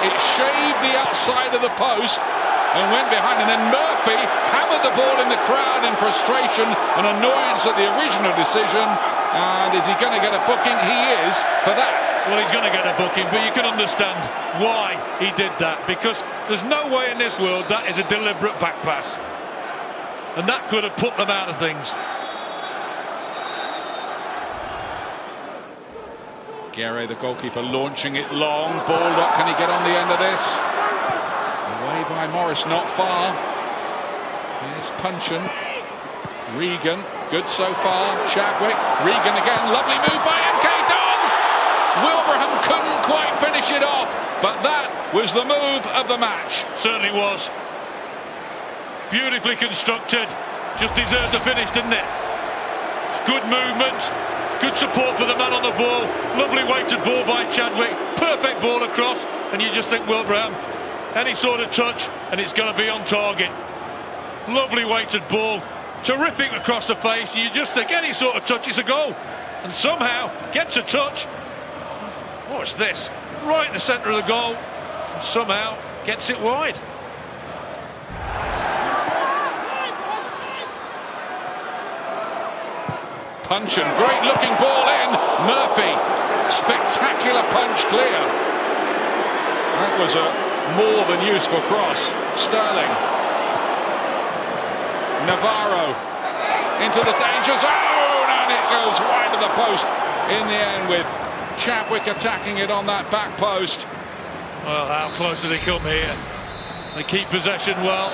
It shaved the outside of the post and went behind, and then Murphy hammered the ball in the crowd in frustration and annoyance at the original decision. And is he going to get a booking? He is for that. Well, he's going to get a booking, but you can understand why he did that, because there's no way in this world that is a deliberate back pass, and that could have put them out of things. Guerre, the goalkeeper, launching it long. Baldock, can he get on the end of this? Away by Morris, not far. Here's Punchin. Regan, good so far. Chadwick, Regan again. Lovely move by MK Dons. Wilbraham couldn't quite finish it off, but that was the move of the match. Certainly was. beautifully constructed. Just deserved the finish, didn't it? Good movement, good support for the man on the ball. Lovely weighted ball by Chadwick. Perfect ball across, and you just think, Wilbraham, any sort of touch, and it's going to be on target. Lovely weighted ball, terrific across the face. You just think any sort of touch is a goal, and somehow gets a touch. Watch this, right in the centre of the goal, and somehow gets it wide. Punch and great looking ball in. Murphy, spectacular punch clear. That was a more than useful cross. Sterling, Navarro into the danger zone, and it goes wide of the post in the end, with Chadwick attacking it on that back post. Well, how close did he come here? They keep possession well.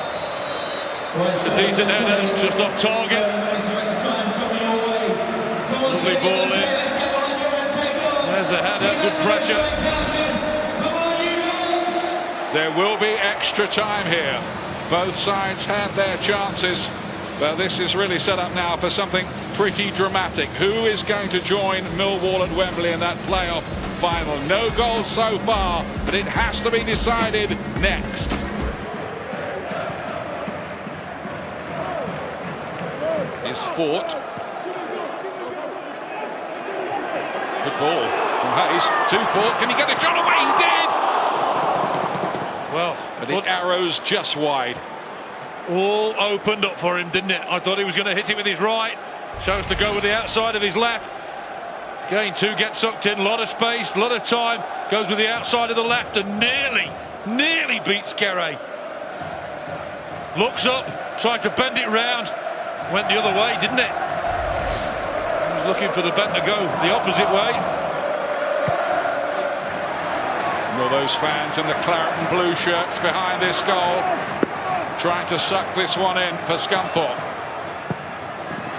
It's a decent header, just off target. Lovely ball in. There's a header, good pressure. There will be extra time here. Both sides had their chances, but this is really set up now for something pretty dramatic. Who is going to join Millwall at Wembley in that playoff final? No goals so far, but it has to be decided next. Is Fort. Good ball from Hayes to Fort. Can he get the shot away? He did! Well, but it arrows just wide. All opened up for him, didn't it? I thought he was going to hit it with his right. Chose to go with the outside of his left. Again, two get sucked in. A lot of space, a lot of time. Goes with the outside of the left and nearly beats Guerre. Looks up, tried to bend it round. Went the other way, didn't it? He was looking for the bend to go the opposite way. And all those fans in the claret and blue shirts behind this goal, trying to suck this one in for Scunthorpe.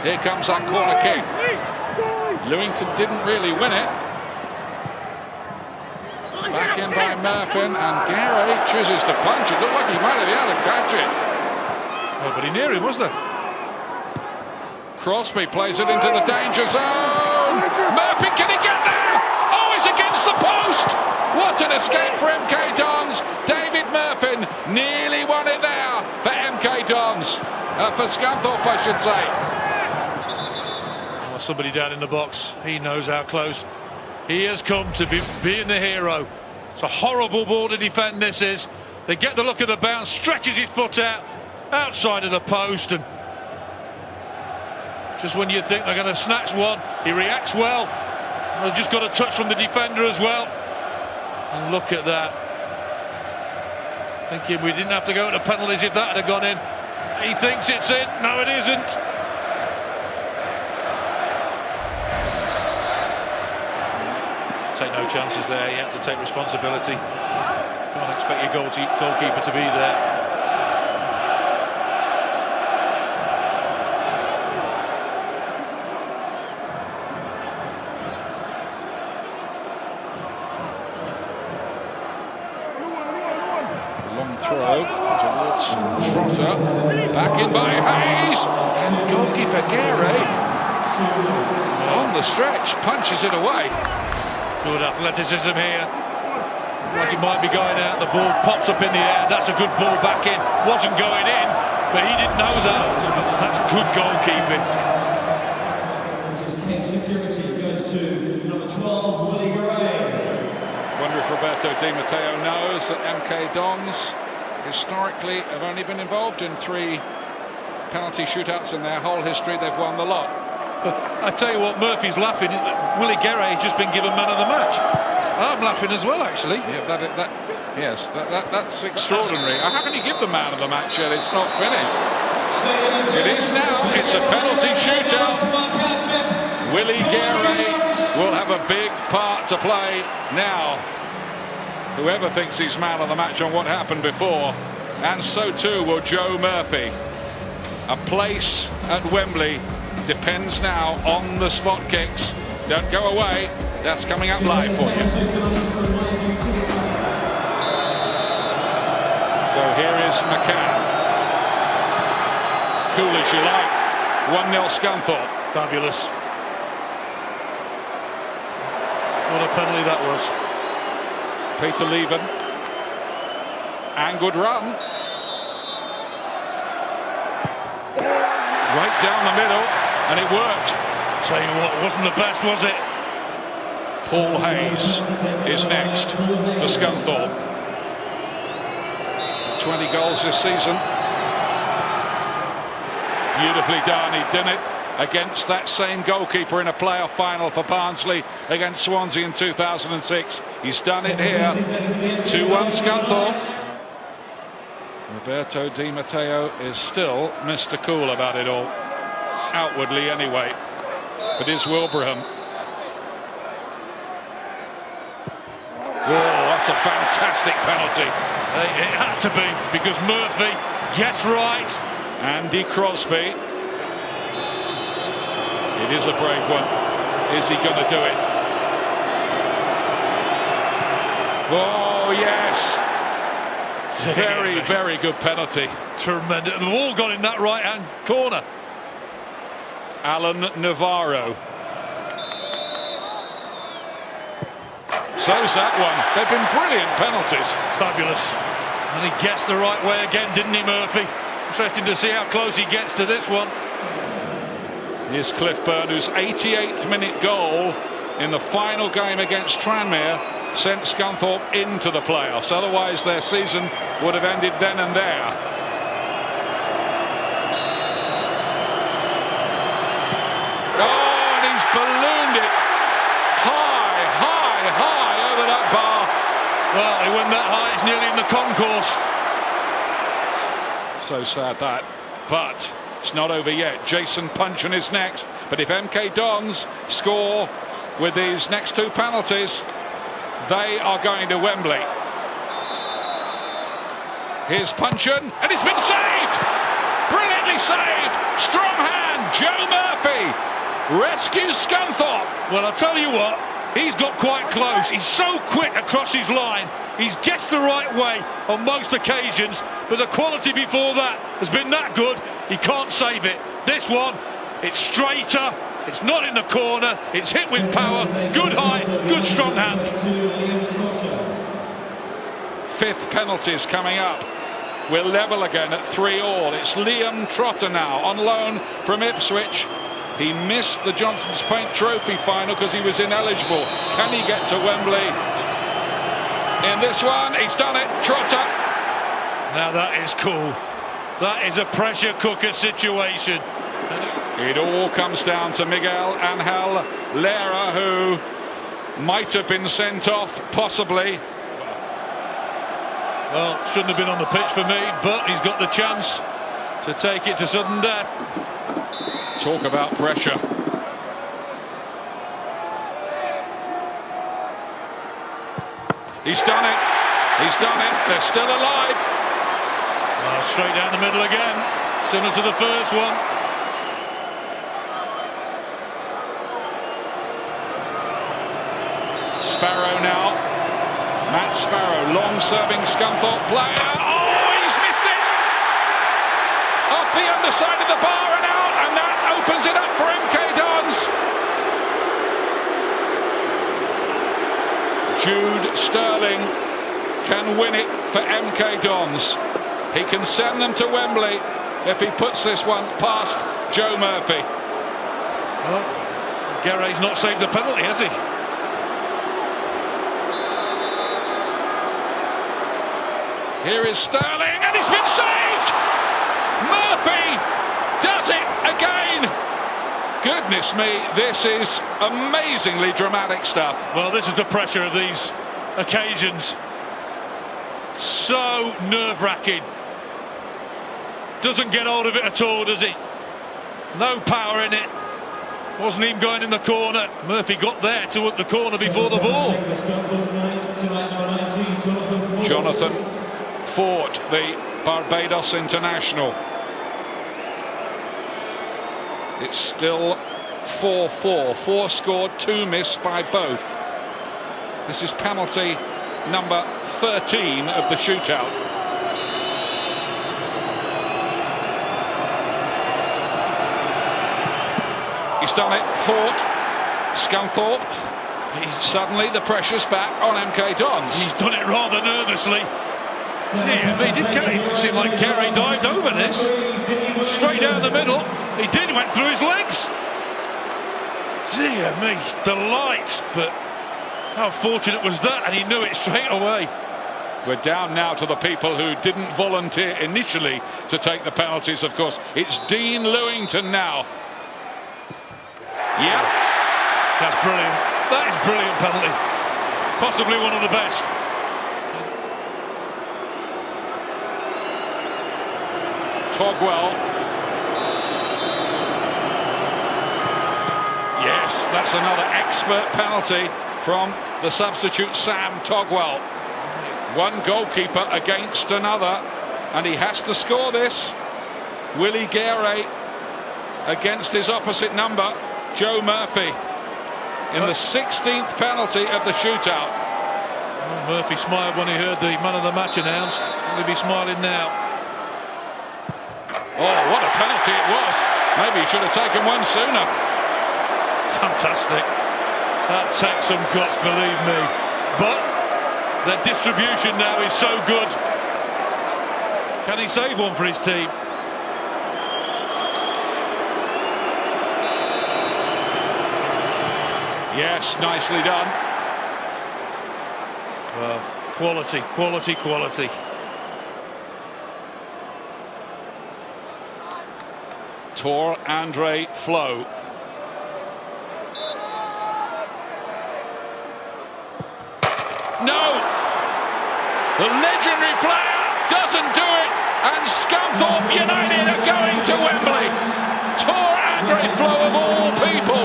Here comes that corner kick. Lewington didn't really win it. Back in by Murphy, and Guerre chooses to punch. It looked like he might have been able to catch it. Nobody near him, was there? Crosby plays it into the danger zone. Murphy, can he get there? Oh, he's against the post. What an escape for MK Dons. David Murphy nearly won it there for MK Dons. For Scunthorpe, I should say. Oh, somebody down in the box. He knows how close he has come to being the hero. It's a horrible ball to defend, this is. They get the look of the bounce, stretches his foot out, outside of the post, and just when you think they're going to snatch one, he reacts well. They've just got a touch from the defender as well. And look at that. Thinking we didn't have to go to penalties if that had gone in. He thinks it's in. No, it isn't. Take no chances there. You have to take responsibility. Can't expect your goalkeeper to be there. Throw towards Trotter, back in by Hayes, goalkeeper Guerre on the stretch, punches it away. Good athleticism here, like it might be going out, the ball pops up in the air, that's a good ball back in, wasn't going in, but he didn't know that. That's good goalkeeping. Security goes to number 12, Willie Guerre. Wonder if Roberto Di Matteo knows that MK Dons historically have only been involved in 3 penalty shootouts in their whole history. They've won the lot. I tell you what, Murphy's laughing. Willie Guerre has just been given man of the match. I'm laughing as well, actually. Yeah, that's extraordinary. How can you give the man of the match yet? It's not finished. It is now. It's a penalty shootout. Willie Guerre will have a big part to play now. Whoever thinks he's man of the match on what happened before, and so too will Joe Murphy. A place at Wembley depends now on the spot kicks. Don't go away, that's coming up live for you. So here is McCann. cool as you like. 1-0 Scunthorpe. Fabulous. What a penalty that was. Peter Leven. And good run. Right down the middle, and it worked. Tell you what, it wasn't the best, was it? Paul Hayes is next for Scunthorpe. 20 goals this season. Beautifully done. He did it against that same goalkeeper in a playoff final for Barnsley against Swansea in 2006. He's done it here. 2-1 Scunthorpe. Roberto Di Matteo is still Mr. Cool about it all. Outwardly anyway. But is Wilbraham. Oh, that's a fantastic penalty. It had to be, because Murphy gets right. Andy Crosby. It is a brave one. Is he going to do it? Oh, yes. Very, very good penalty. Tremendous. They've all got in that right-hand corner. Alan Navarro. So's that one. They've been brilliant penalties. Fabulous. And he gets the right way again, didn't he, Murphy? Interesting to see how close he gets to this one. Here's Cliff Byrne, whose 88th minute goal in the final game against Tranmere sent Scunthorpe into the playoffs. Otherwise their season would have ended then and there. Oh, and he's ballooned it high, high, high over that bar. Well, he went that high, it's nearly in the concourse. So sad that, but it's not over yet. Jason Puncheon is next, but if MK Dons score with these next two penalties, they are going to Wembley. Here's Puncheon, and it's been saved! Brilliantly saved! Strong hand, Joe Murphy rescues Scunthorpe. Well, I'll tell you what, he's got quite close. He's so quick across his line. He gets the right way on most occasions, but the quality before that has been that good, he can't save it. This one, it's straighter, it's not in the corner, it's hit with power, good height, good strong hand. Fifth penalties coming up. We're level again at 3-3. It's Liam Trotter now on loan from Ipswich. He missed the Johnson's Paint Trophy final because he was ineligible. Can he get to Wembley in this one? He's done it. Trotter. Now that is cool. That is a pressure cooker situation. It all comes down to Miguel Angel Lera, who might have been sent off, possibly. Well, shouldn't have been on the pitch for me, but he's got the chance to take it to sudden death. Talk about pressure. He's done it. He's done it. They're still alive. Straight down the middle again, similar to the first one. Sparrow now. Matt Sparrow, long-serving Scunthorpe player. Oh, he's missed it! Off the underside of the bar and out, and that opens it up for MK Dons. Jude Sterling can win it for MK Dons. He can send them to Wembley if he puts this one past Joe Murphy. Well, Guerre's not saved the penalty, has he? Here is Sterling, and it's been saved! Murphy does it again! Goodness me, this is amazingly dramatic stuff. Well, this is the pressure of these occasions. So nerve-wracking. Doesn't get hold of it at all, does he? No power in it. Wasn't even going in the corner. Murphy got there to the corner before the ball. Jonathan Ford, the Barbados international. It's still 4-4. 4 scored, 2 missed by both. This is penalty number 13 of the shootout. He's done it. Ford. Scunthorpe. Suddenly the pressure's back on MK Dons. He's done it rather nervously. It seemed like Gary dived over this. Straight down the middle. He did, went through his legs. Dear me, delight. But how fortunate was that? And he knew it straight away. We're down now to the people who didn't volunteer initially to take the penalties, of course. It's Dean Lewington now. Yeah. That's brilliant. That is brilliant penalty. Possibly one of the best. Togwell. Yes, that's another expert penalty from the substitute Sam Togwell. One goalkeeper against another, and he has to score this. Willie Gare against his opposite number, Joe Murphy, in the 16th penalty of the shootout. Oh, Murphy smiled when he heard the man of the match announced. He'll be smiling now. Oh, what a penalty it was. Maybe he should have taken one sooner. Fantastic. That takes some guts, believe me. But the distribution now is so good. Can he save one for his team? Yes, nicely done. Well, quality, quality, quality. Tor Andre Flo. No! The legendary player doesn't do it, and Scunthorpe United are going to Wembley. Tor Andre Flo of all people.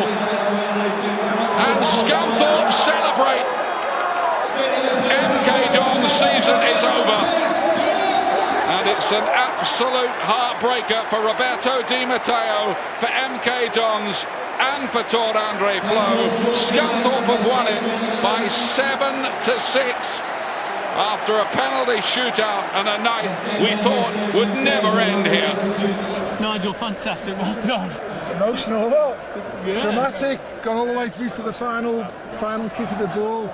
And Scunthorpe celebrate. MK Dons' season is over. And it's an absolute heartbreaker for Roberto Di Matteo, for MK Dons and for Tor Andre Flo. Scunthorpe have won it by 7-6 after a penalty shootout and a night we thought would never end here. Nigel, fantastic, well done. It's emotional, yeah. Dramatic, gone all the way through to the final kick of the ball.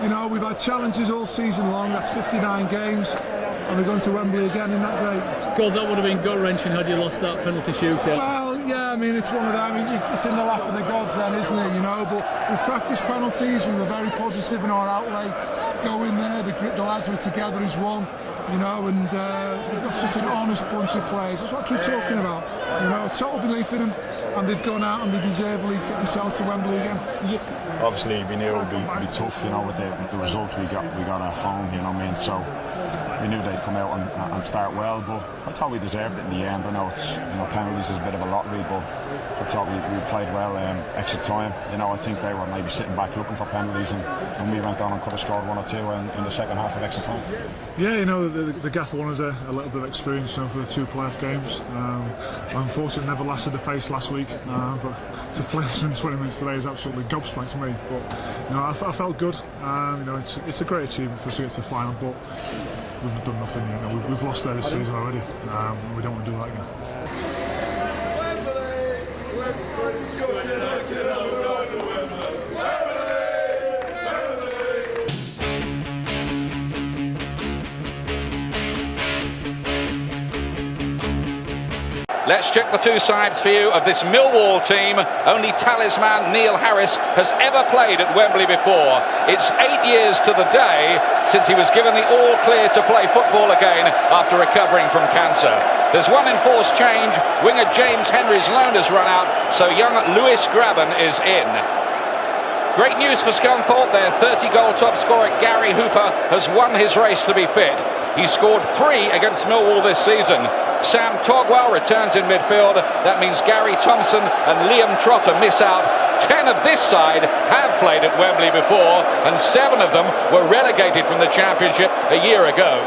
You know, we've had challenges all season long, that's 59 games. And we're going to Wembley again, isn't that great? God, that would have been gut-wrenching had you lost that penalty shootout. Well, yeah, I mean, it's one of them. I mean, it's in the lap of the gods then, isn't it, you know? But we practiced penalties, we were very positive in our outlay. Go in there, the lads were together as one, you know, and we've got such an honest bunch of players. That's what I keep talking about. You know, total belief in them, and they've gone out and they deservedly get themselves to Wembley again. Obviously, we knew it would be tough, you know, with the result we got at home, you know what I mean? So we knew they'd come out and start well, but I thought we deserved it in the end. I know it's, you know, penalties is a bit of a lottery, but I thought we played well. Extra time, you know, I think they were maybe sitting back looking for penalties, and we went on and could have scored one or two in the second half of extra time. Yeah, you know, the gaffer wanted a little bit of experience, you know, for the two playoff games. Unfortunately, never lasted the pace last week, but to play 120 minutes today is absolutely gobsmacked to me. But you know, I felt good. You know, it's a great achievement for us to get to the final, but we've done nothing. You know, we've lost there this season already. We don't want to do that again. Let's check the two sides for you of this Millwall team. Only talisman Neil Harris has ever played at Wembley before. It's 8 years to the day since he was given the all-clear to play football again after recovering from cancer. There's one enforced change. Winger James Henry's loan has run out, so young Lewis Graben is in. Great news for Scunthorpe. Their 30-goal top scorer Gary Hooper has won his race to be fit. He scored 3 against Millwall this season. Sam Togwell returns in midfield. That means Gary Thompson and Liam Trotter miss out. 10 of this side have played at Wembley before, and 7 of them were relegated from the Championship a year ago.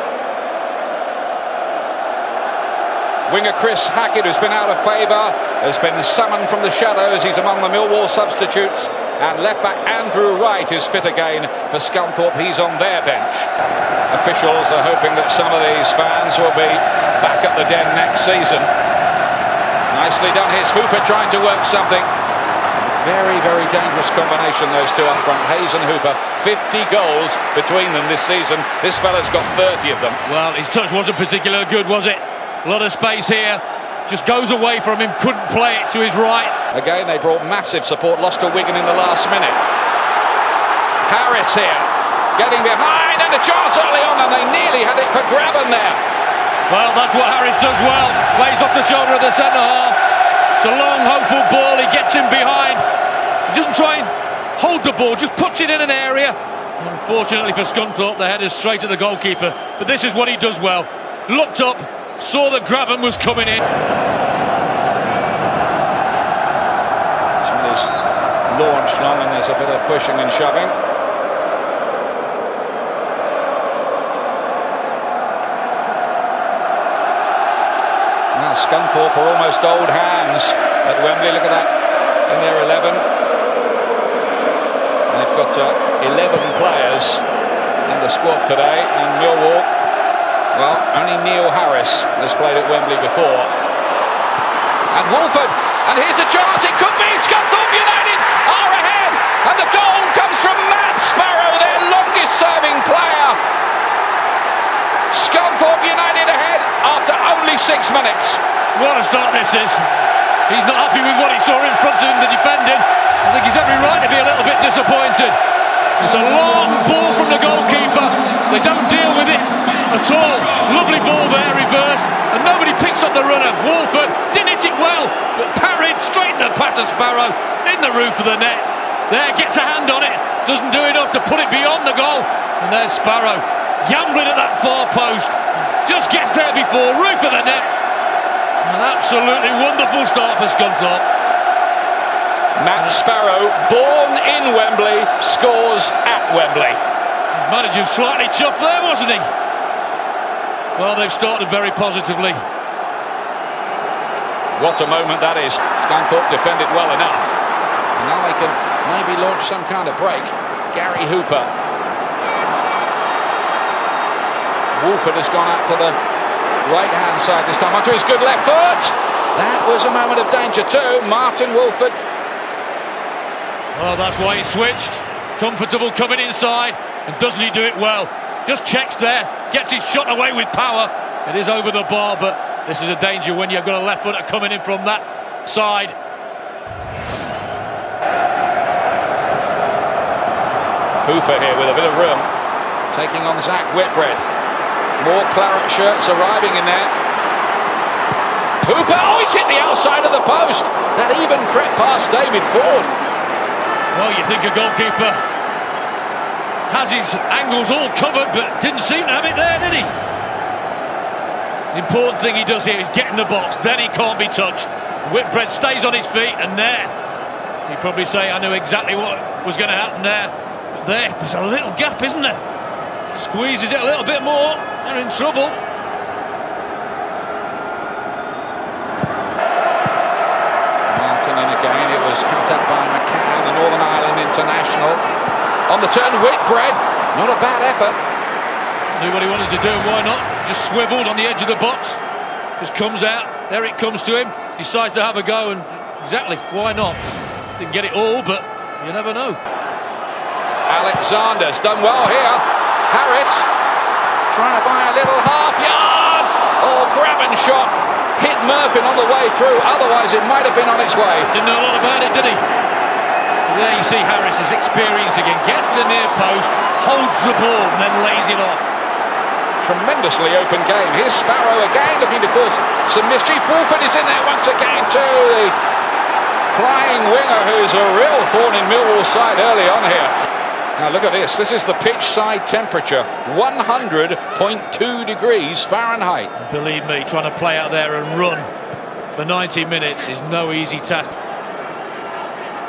Winger Chris Hackett, who's been out of favour, has been summoned from the shadows. He's among the Millwall substitutes. And left-back Andrew Wright is fit again for Scunthorpe. He's on their bench. Officials are hoping that some of these fans will be back at the Den next season. Nicely done. Here's Hooper trying to work something. Very, very dangerous combination, those two up front, Hayes and Hooper. 50 goals between them this season. This fella's got 30 of them. Well, his touch wasn't particularly good, was it? A lot of space here. Just goes away from him, couldn't play it to his right. Again, they brought massive support, lost to Wigan in the last minute. Harris here, getting behind, and a chance early on, and they nearly had it for Graben there. Well, that's what Harris does well. Plays off the shoulder of the centre-half. It's a long, hopeful ball. He gets him behind. He doesn't try and hold the ball, just puts it in an area. Unfortunately for Scunthorpe, the header's straight at the goalkeeper. But this is what he does well. Looked up, saw that Graben was coming in. Somebody's launched long, and there's a bit of pushing and shoving. Now Scunthorpe are almost old hands at Wembley. Look at that in their 11. They've got 11 players in the squad today, and Millwall, well, only Neil Harris has played at Wembley before. And Wolford, and here's a chance, it could be Scunthorpe United are ahead, and the goal comes from Matt Sparrow, their longest serving player. Scunthorpe United ahead after only 6 minutes. What a start this is. He's not happy with what he saw in front of him, the defending. I think he's every right to be a little bit disappointed. It's a long ball from the goalkeeper. They don't deal with it at all. Lovely ball there, reversed, and nobody picks up the runner. Wolford didn't hit it well, but parried straight in the path of Sparrow in the roof of the net. There, gets a hand on it, doesn't do enough to put it beyond the goal. And there's Sparrow, gambling at that far post. Just gets there before, roof of the net. An absolutely wonderful start for Scunthorpe. Matt Sparrow, born in Wembley, scores at Wembley. His manager's slightly chuffed there, wasn't he? Well, they've started very positively. What a moment that is. Scunthorpe defended well enough. And now they can maybe launch some kind of break. Gary Hooper. Wolford has gone out to the right-hand side this time, onto his good left foot. That was a moment of danger too. Martin Wolford. Well, that's why he switched. Comfortable coming inside, and doesn't he do it well? Just checks there, gets his shot away with power. It is over the bar, but this is a danger when you've got a left footer coming in from that side. Hooper here with a bit of room, taking on Zach Whitbread. More claret shirts arriving in there. Hooper, oh, he's hit the outside of the post. That even crept past David Ford. Well, you think a goalkeeper has his angles all covered, but didn't seem to have it there, did he? The important thing he does here is get in the box, then he can't be touched. Whitbread stays on his feet, and there, he'd probably say, I knew exactly what was going to happen there. But there's a little gap, isn't there? Squeezes it a little bit more, they're in trouble. Martin, and again it was cut up by McCann, the Northern Ireland international. On the turn, Whitbread, not a bad effort. Knew what he wanted to do, why not? Just swiveled on the edge of the box. Just comes out, there it comes to him. Decides to have a go, and exactly, why not? Didn't get it all, but you never know. Alexander's done well here. Harris trying to buy a little half yard. Oh, Graben shot. Hit Murphin on the way through, otherwise it might have been on its way. Didn't know a lot about it, did he? There you see Harris's experience again. Gets to the near post, holds the ball, and then lays it off. Tremendously open game. Here's Sparrow again looking to cause some mischief. Wolford is in there once again too. The flying winger who's a real thorn in Millwall's side early on here. Now look at this. This is the pitch side temperature. 100.2 degrees Fahrenheit. Believe me, trying to play out there and run for 90 minutes is no easy task.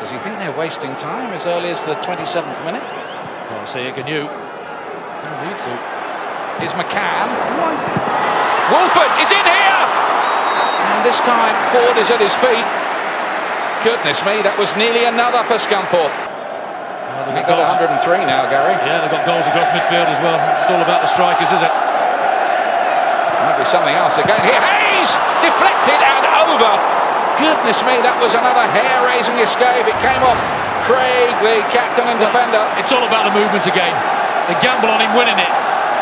Does he think they're wasting time as early as the 27th minute? Can't see it, can you? Don't need to. Here's McCann. Wolford is in here! And this time Ford is at his feet. Goodness me, that was nearly another for Scunthorpe. Well, they've got 103 now, Gary. Yeah, they've got goals across midfield as well. It's all about the strikers, is it? Might be something else again. Here, Hayes! Deflected and over. Goodness me, that was another hair-raising escape. It came off Craig, the captain and defender. It's all about the movement again. The gamble on him winning it.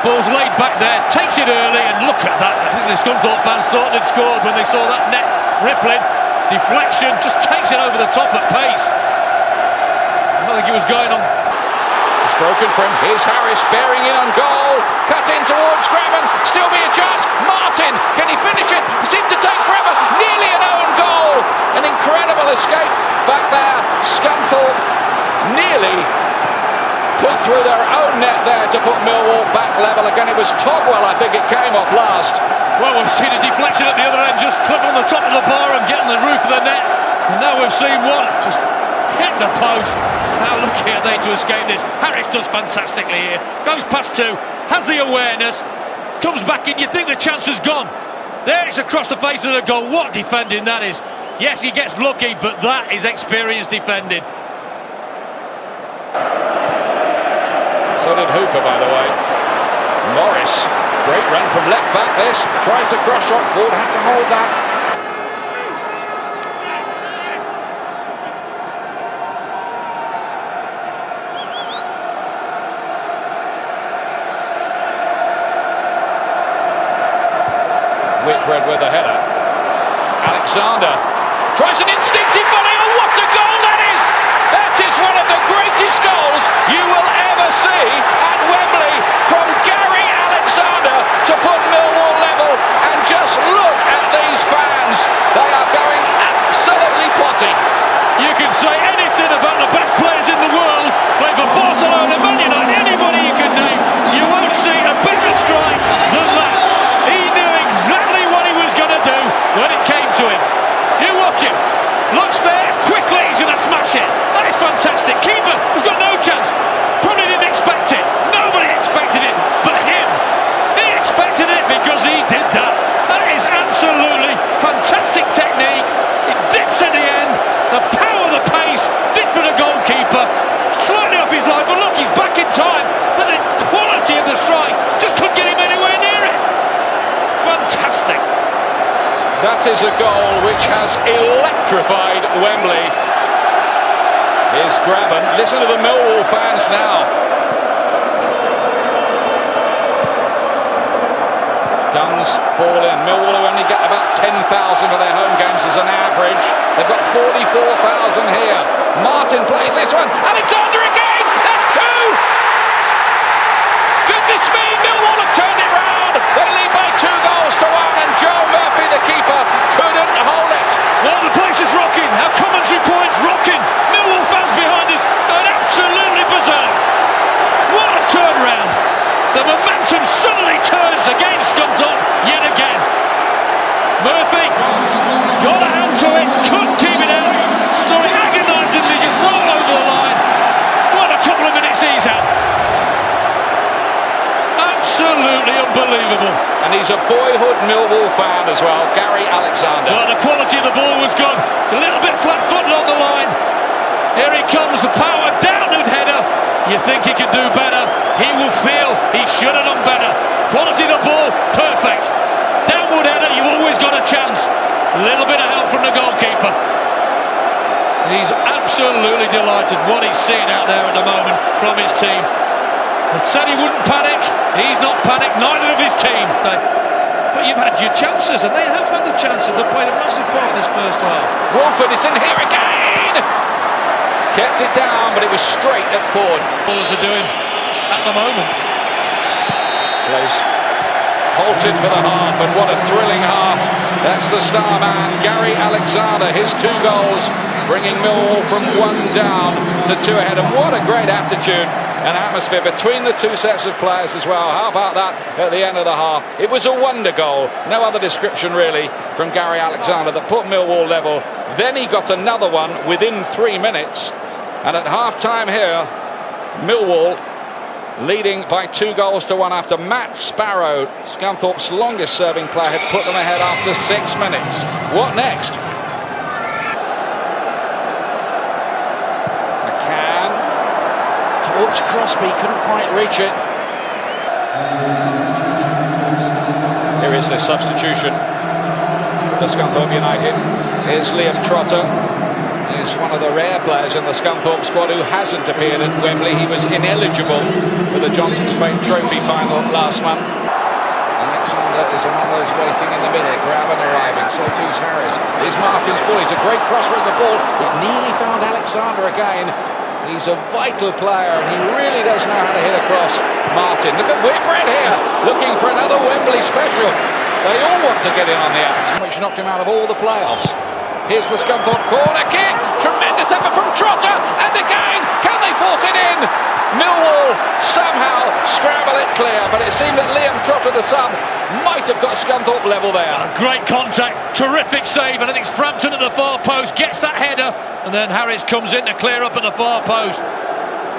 Ball's laid back there, takes it early, and look at that. I think the Scunthorpe fans thought they'd scored when they saw that net rippling. Deflection, just takes it over the top at pace. I don't think he was going on. It's broken from here's Harris bearing in on goal. Cut in towards Graben. Still be a chance. Martin, can he finish it? He seemed to take forever. Nearly an own goal. An incredible escape back there. Scunthorpe nearly put through their own net there to put Millwall back level again. It was Togwell, I think it came off last. Well, we've seen a deflection at the other end, just clip on the top of the bar and get on the roof of the net. And now we've seen one just hit the post. How lucky are they to escape this? Harris does fantastically here. Goes past two, has the awareness, comes back in. You think the chance has gone. There it's across the face of the goal. What defending that is. Yes, he gets lucky, but that is experienced defending. So did Hooper, by the way. Morris, great run from left back this. Tries to cross shot forward, had to hold that. Whitbread with the header. Alexander tries an instinctive volley. Oh, what a goal that is! That is one of the greatest goals you will ever see at Wembley from Gary Alexander to put Millwall level. And just look at these fans. They are going absolutely potty. You can say anything about the best players in the world, play for Barcelona, Man United, anybody you can name. You won't see a better strike than that. He knew exactly what he was going to do when it came to him. You watch him. Looks there, quickly he's going to smash it. That is fantastic. Keeper has got no chance. Probably didn't expect it. Nobody expected it but him. He expected it because he did that. That is absolutely fantastic technique. It dips at the end. The power, the pace, did for the goalkeeper. Slightly off his line, but look, he's back in time. But the quality of the strike just couldn't get him anywhere near it. Fantastic. That is a goal which has electrified Wembley. Here's Graben. Listen to the Millwall fans now. Dunn's ball in. Millwall who only get about 10,000 for their home games as an average. They've got 44,000 here. Martin plays this one. Alexander again. That's two. Goodness me, Millwall have turned it round. They lead by 2-1, and Joe Murphy, the keeper, couldn't hold it. Well, the place is rocking. Our commentary point's rocking. Millwall fans behind us are absolutely berserk. What a turnaround. The momentum suddenly turns against Scunthorpe yet again. Murphy got a hand to it, couldn't keep it out. Saw it agonisingly just roll over the line. What a couple of minutes he's had. Absolutely unbelievable. And he's a boyhood Millwall fan as well, Gary Alexander. Well, the quality of the ball was good. A little bit flat-footed on the line. Here he comes, the power, downward header. You think he can do better. He will feel he should have done better. Quality of the ball, perfect. Downward header, you've always got a chance. A little bit of help from the goalkeeper. He's absolutely delighted what he's seeing out there at the moment from his team. He said he wouldn't panic. He's not panicked, neither of his team. But you've had your chances, and they have had the chances. They've played a massive part in this first half. Woolford is in here again. Kept it down, but it was straight at Ford. Ballers are doing at the moment. Place halted for the half, and what a thrilling half. That's the star man, Gary Alexander. His 2 goals, bringing Millwall from 1 down to 2 ahead. And what a great attitude and atmosphere between the 2 sets of players as well. How about that at the end of the half? It was a wonder goal. No other description really from Gary Alexander that put Millwall level. Then he got another one within 3 minutes. And at half-time here, Millwall leading by 2-1 after Matt Sparrow, Scunthorpe's longest-serving player, had put them ahead after 6 minutes. What next? McCann towards Crosby, couldn't quite reach it. Here is the substitution. for Scunthorpe United. Here's Liam Trotter. He's one of the rare players in the Scunthorpe squad who hasn't appeared at Wembley. He was ineligible for the Johnson's Paint Trophy final last month. Alexander is among those waiting in the minute. Graben arriving, so too's Harris. Here's Martin's ball. He's a great crosser of the ball. It nearly found Alexander again. He's a vital player and he really does know how to hit across. Martin, look at Whitbread here, looking for another Wembley special. They all want to get in on the act, which knocked him out of all the playoffs. Here's the Scunthorpe corner kick. Tremendous effort from Trotter, and again, can they force it in? Millwall somehow scramble it clear, but it seemed that Liam Trotter, the sub, might have got Scunthorpe level there. Great contact, terrific save, and I think it's Frampton at the far post, gets that header, and then Harris comes in to clear up at the far post.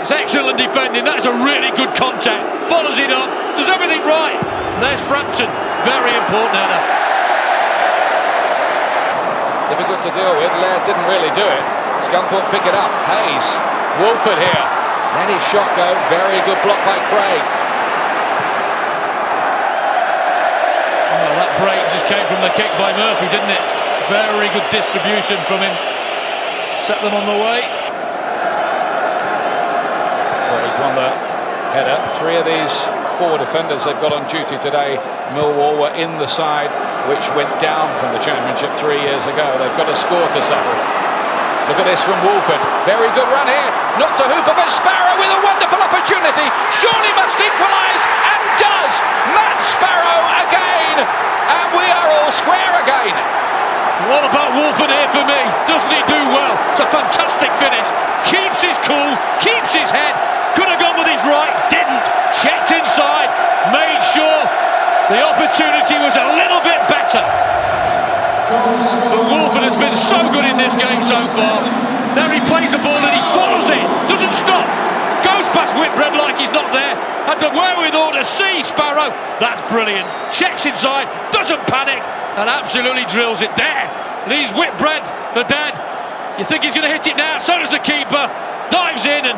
It's excellent defending, that is a really good contact, follows it up, does everything right. There's Frampton, very important header. Difficult to deal with, Laird didn't really do it. Scunthorpe pick it up, Hayes, Wolford here. Let his shot go, very good block by Craig. Well, that break just came from the kick by Murphy, didn't it? Very good distribution from him. Set them on the way. Craig won the header. Three of these four defenders they've got on duty today, Millwall, were in the side which went down from the Championship 3 years ago. They've got a score to settle. Look at this from Wolford. Very good run here. Not to Hooper, but Sparrow with a wonderful opportunity. Surely must equalise, and does. Matt Sparrow again. And we are all square again. What about Wolford here for me? Doesn't he do well? It's a fantastic finish. Keeps his cool, keeps his head. Could have gone with his right, didn't. Checked inside, made sure the opportunity was a little bit better. But Wolford has been so good in this game so far. There he plays the ball and he follows it, doesn't stop. Goes past Whitbread like he's not there. Had the wherewithal to see Sparrow. That's brilliant. Checks inside, doesn't panic, and absolutely drills it there. Leaves Whitbread for dead. You think he's going to hit it now, so does the keeper. Dives in and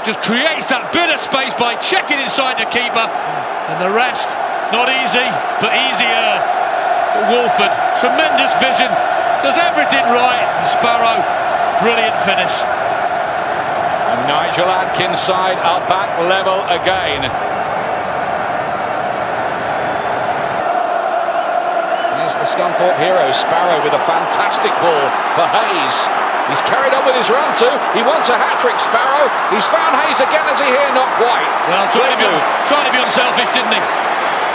just creates that bit of space by checking inside the keeper. And the rest, not easy, but easier. Wolford, tremendous vision, does everything right, and Sparrow, brilliant finish. And Nigel Adkins' side are back level again. Here's the Scunthorpe hero, Sparrow, with a fantastic ball for Hayes. He's carried on with his run too. He wants a hat-trick, Sparrow. He's found Hayes again, as he here? Not quite. Well, trying to be unselfish, didn't he?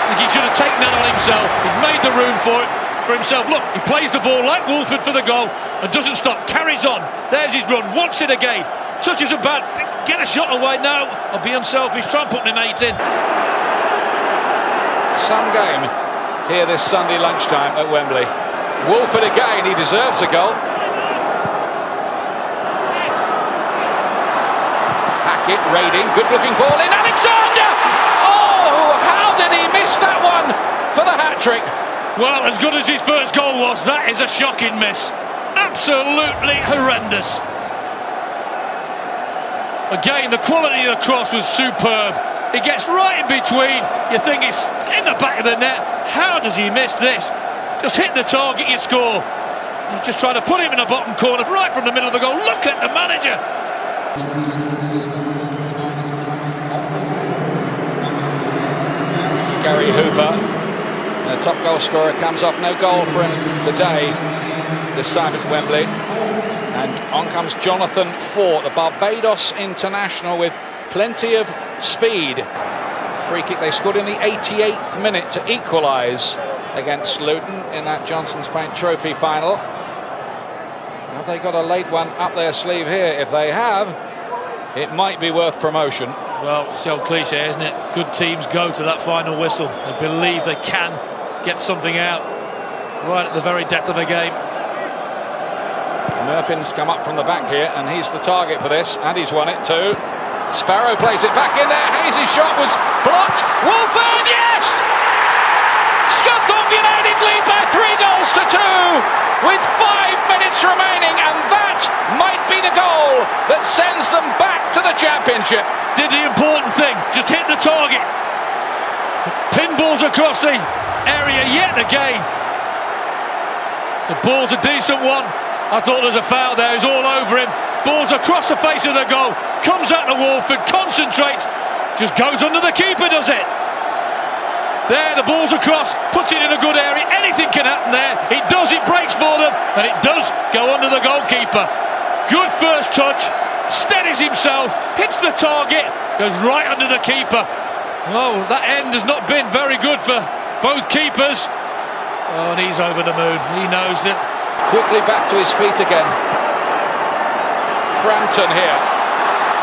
I think he should have taken that on himself. He's made the room for himself. Look, he plays the ball like Wolford for the goal and doesn't stop, carries on. There's his run, wants it again. Touches a bad, get a shot away. No, I'll be unselfish, try and put my mate in. Some game here this Sunday lunchtime at Wembley. Wolford again, he deserves a goal. Hackett raiding, good looking ball in, Alexander! Oh, how did he miss that one for the hat-trick? Well, as good as his first goal was, that is a shocking miss. Absolutely horrendous. Again, the quality of the cross was superb. He gets right in between. You think it's in the back of the net. How does he miss this? Just hit the target, you score. He's just trying to put him in the bottom corner, right from the middle of the goal. Look at the manager. Gary Hooper, the top goal scorer, comes off. No goal for him today, this time at Wembley. And on comes Jonathan Fort, the Barbados international, with plenty of speed. Free kick they scored in the 88th minute to equalise against Luton in that Johnson's Paint Trophy final. Have they got a late one up their sleeve here? If they have, it might be worth promotion. Well, it's the old cliche, isn't it? Good teams go to that final whistle and believe they can get something out right at the very depth of a game. Murphy's come up from the back here, and he's the target for this, and he's won it too. Sparrow plays it back in there. Hayes' shot was blocked. Wolford, yes! Scunthorpe United lead by 3-2 with 5 minutes remaining, and that might be the goal that sends them back to the Championship. Did the important thing, just hit the target. Pinballs across the area yet again. The ball's a decent one. I thought there's a foul there. He's all over him. Ball's across the face of the goal. Comes out to Walford, concentrates, just goes under the keeper, does it? There, the ball's across, puts it in a good area. Anything can happen there. It does, it breaks for them, and it does go under the goalkeeper. Good first touch, steadies himself, hits the target, goes right under the keeper. Oh, that end has not been very good for both keepers. Oh, and he's over the moon. He knows it. Quickly back to his feet again. Frampton here.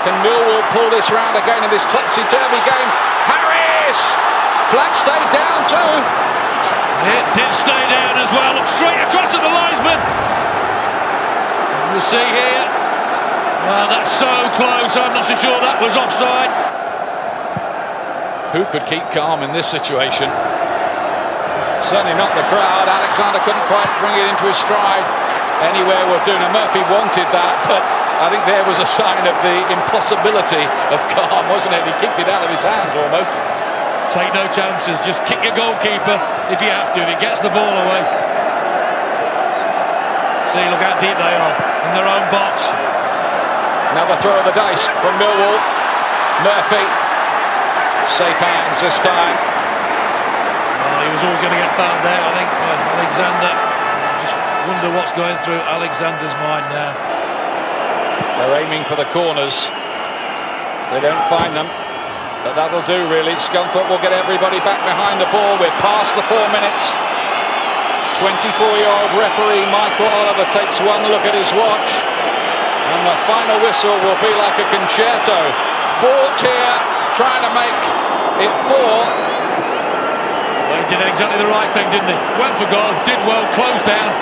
Can Millwall pull this round again in this topsy-turvy game? Harris! Flag stayed down too. It did stay down as well. Straight across to the linesman. We'll see here. Well, that's so close. I'm not so sure that was offside. Who could keep calm in this situation? Certainly not the crowd. Alexander couldn't quite bring it into his stride. Anywhere would do. Now Murphy wanted that, but I think there was a sign of the impossibility of calm, wasn't it? He kicked it out of his hands almost. Take no chances, just kick your goalkeeper if you have to, if he gets the ball away. See, look how deep they are, in their own box. Another throw of the dice from Millwall. Murphy, safe hands this time. Well, he was always going to get found there, I think. Alexander, just wonder what's going through Alexander's mind now. They're aiming for the corners. They don't find them. But that'll do really. Scunthorpe will get everybody back behind the ball. We're past the 4 minutes. 24-year-old referee Michael Oliver takes one look at his watch. And the final whistle will be like a concerto. Fort here, trying to make it 4. Well, he did exactly the right thing, didn't he? Went for goal, did well, closed down.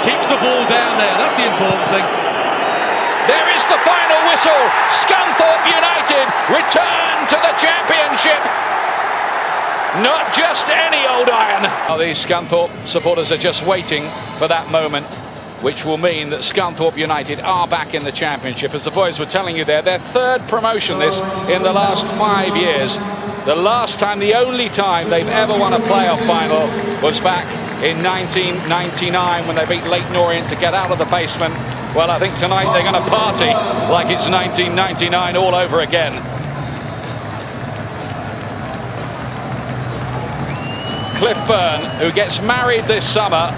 Keeps the ball down there, that's the important thing. There is the final whistle. Scunthorpe United return to the championship. Not just any old iron. The Scunthorpe supporters are just waiting for that moment, which will mean that Scunthorpe United are back in the championship. As the boys were telling you there, their third promotion this in the last 5 years. The last time, the only time they've ever won a playoff final was back in 1999 when they beat Leyton Orient to get out of the basement. Well, I think tonight they're going to party like it's 1999 all over again. Cliff Byrne, who gets married this summer,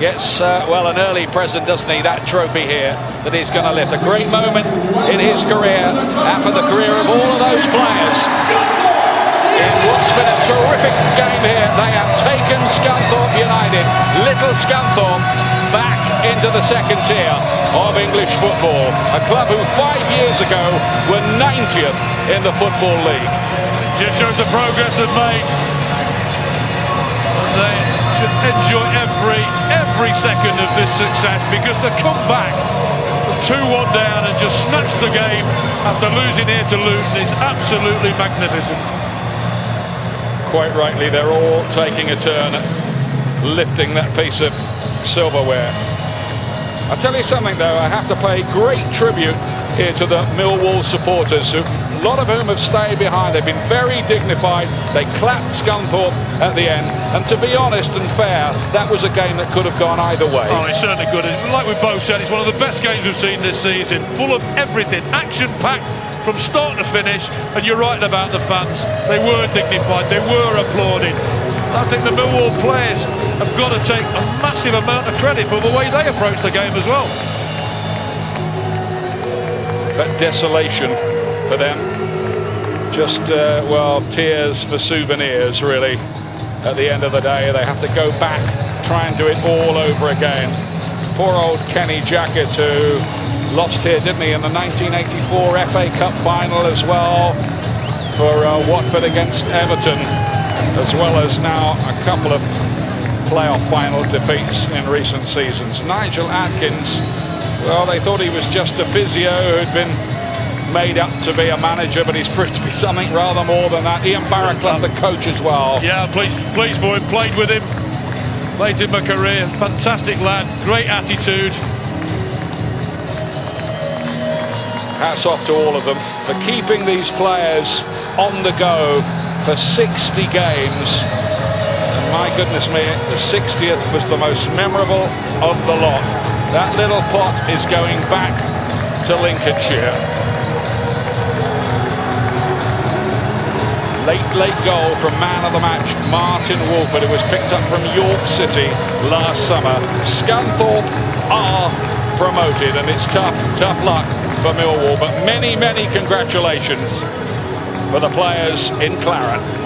gets, well, an early present, doesn't he? That trophy here that he's going to lift. A great moment in his career and for the career of all of those players. In what's been a terrific game here, they have taken Scunthorpe United, little Scunthorpe, back into the second tier of English football. A club who 5 years ago were 90th in the Football League. Just shows the progress they've made. And they should enjoy every second of this success, because to come back from 2-1 down and just snatch the game after losing here to Luton is absolutely magnificent. Quite rightly, they're all taking a turn at lifting that piece of silverware. I'll tell you something though, I have to pay great tribute here to the Millwall supporters, a lot of whom have stayed behind. They've been very dignified. They clapped Scunthorpe at the end, and to be honest and fair, that was a game that could have gone either way. Oh, it certainly could. Like we've both said, it's one of the best games we've seen this season, full of everything, action-packed from start to finish. And you're right about the fans, they were dignified, they were applauding. I think the Millwall players have got to take a massive amount of credit for the way they approached the game as well. But desolation for them. Just, well, tears for souvenirs, really. At the end of the day, they have to go back, try and do it all over again. Poor old Kenny Jackett, who lost here, didn't he, in the 1984 FA Cup final as well, for Watford against Everton, as well as now a couple of playoff final defeats in recent seasons. Nigel Adkins, well, they thought he was just a physio who'd been made up to be a manager, but he's proved to be something rather more than that. Ian Barraclough, the coach as well. Yeah, pleased for him, played with him late in my career. Fantastic lad, great attitude. Hats off to all of them for keeping these players on the go for 60 games. And And my goodness me, the 60th was the most memorable of the lot. That little pot is going back to Lincolnshire. Late goal from man of the match, Martin Wolford, who was picked up from York City last summer. Scunthorpe are promoted, and it's tough luck for Millwall, but many congratulations for the players in claret.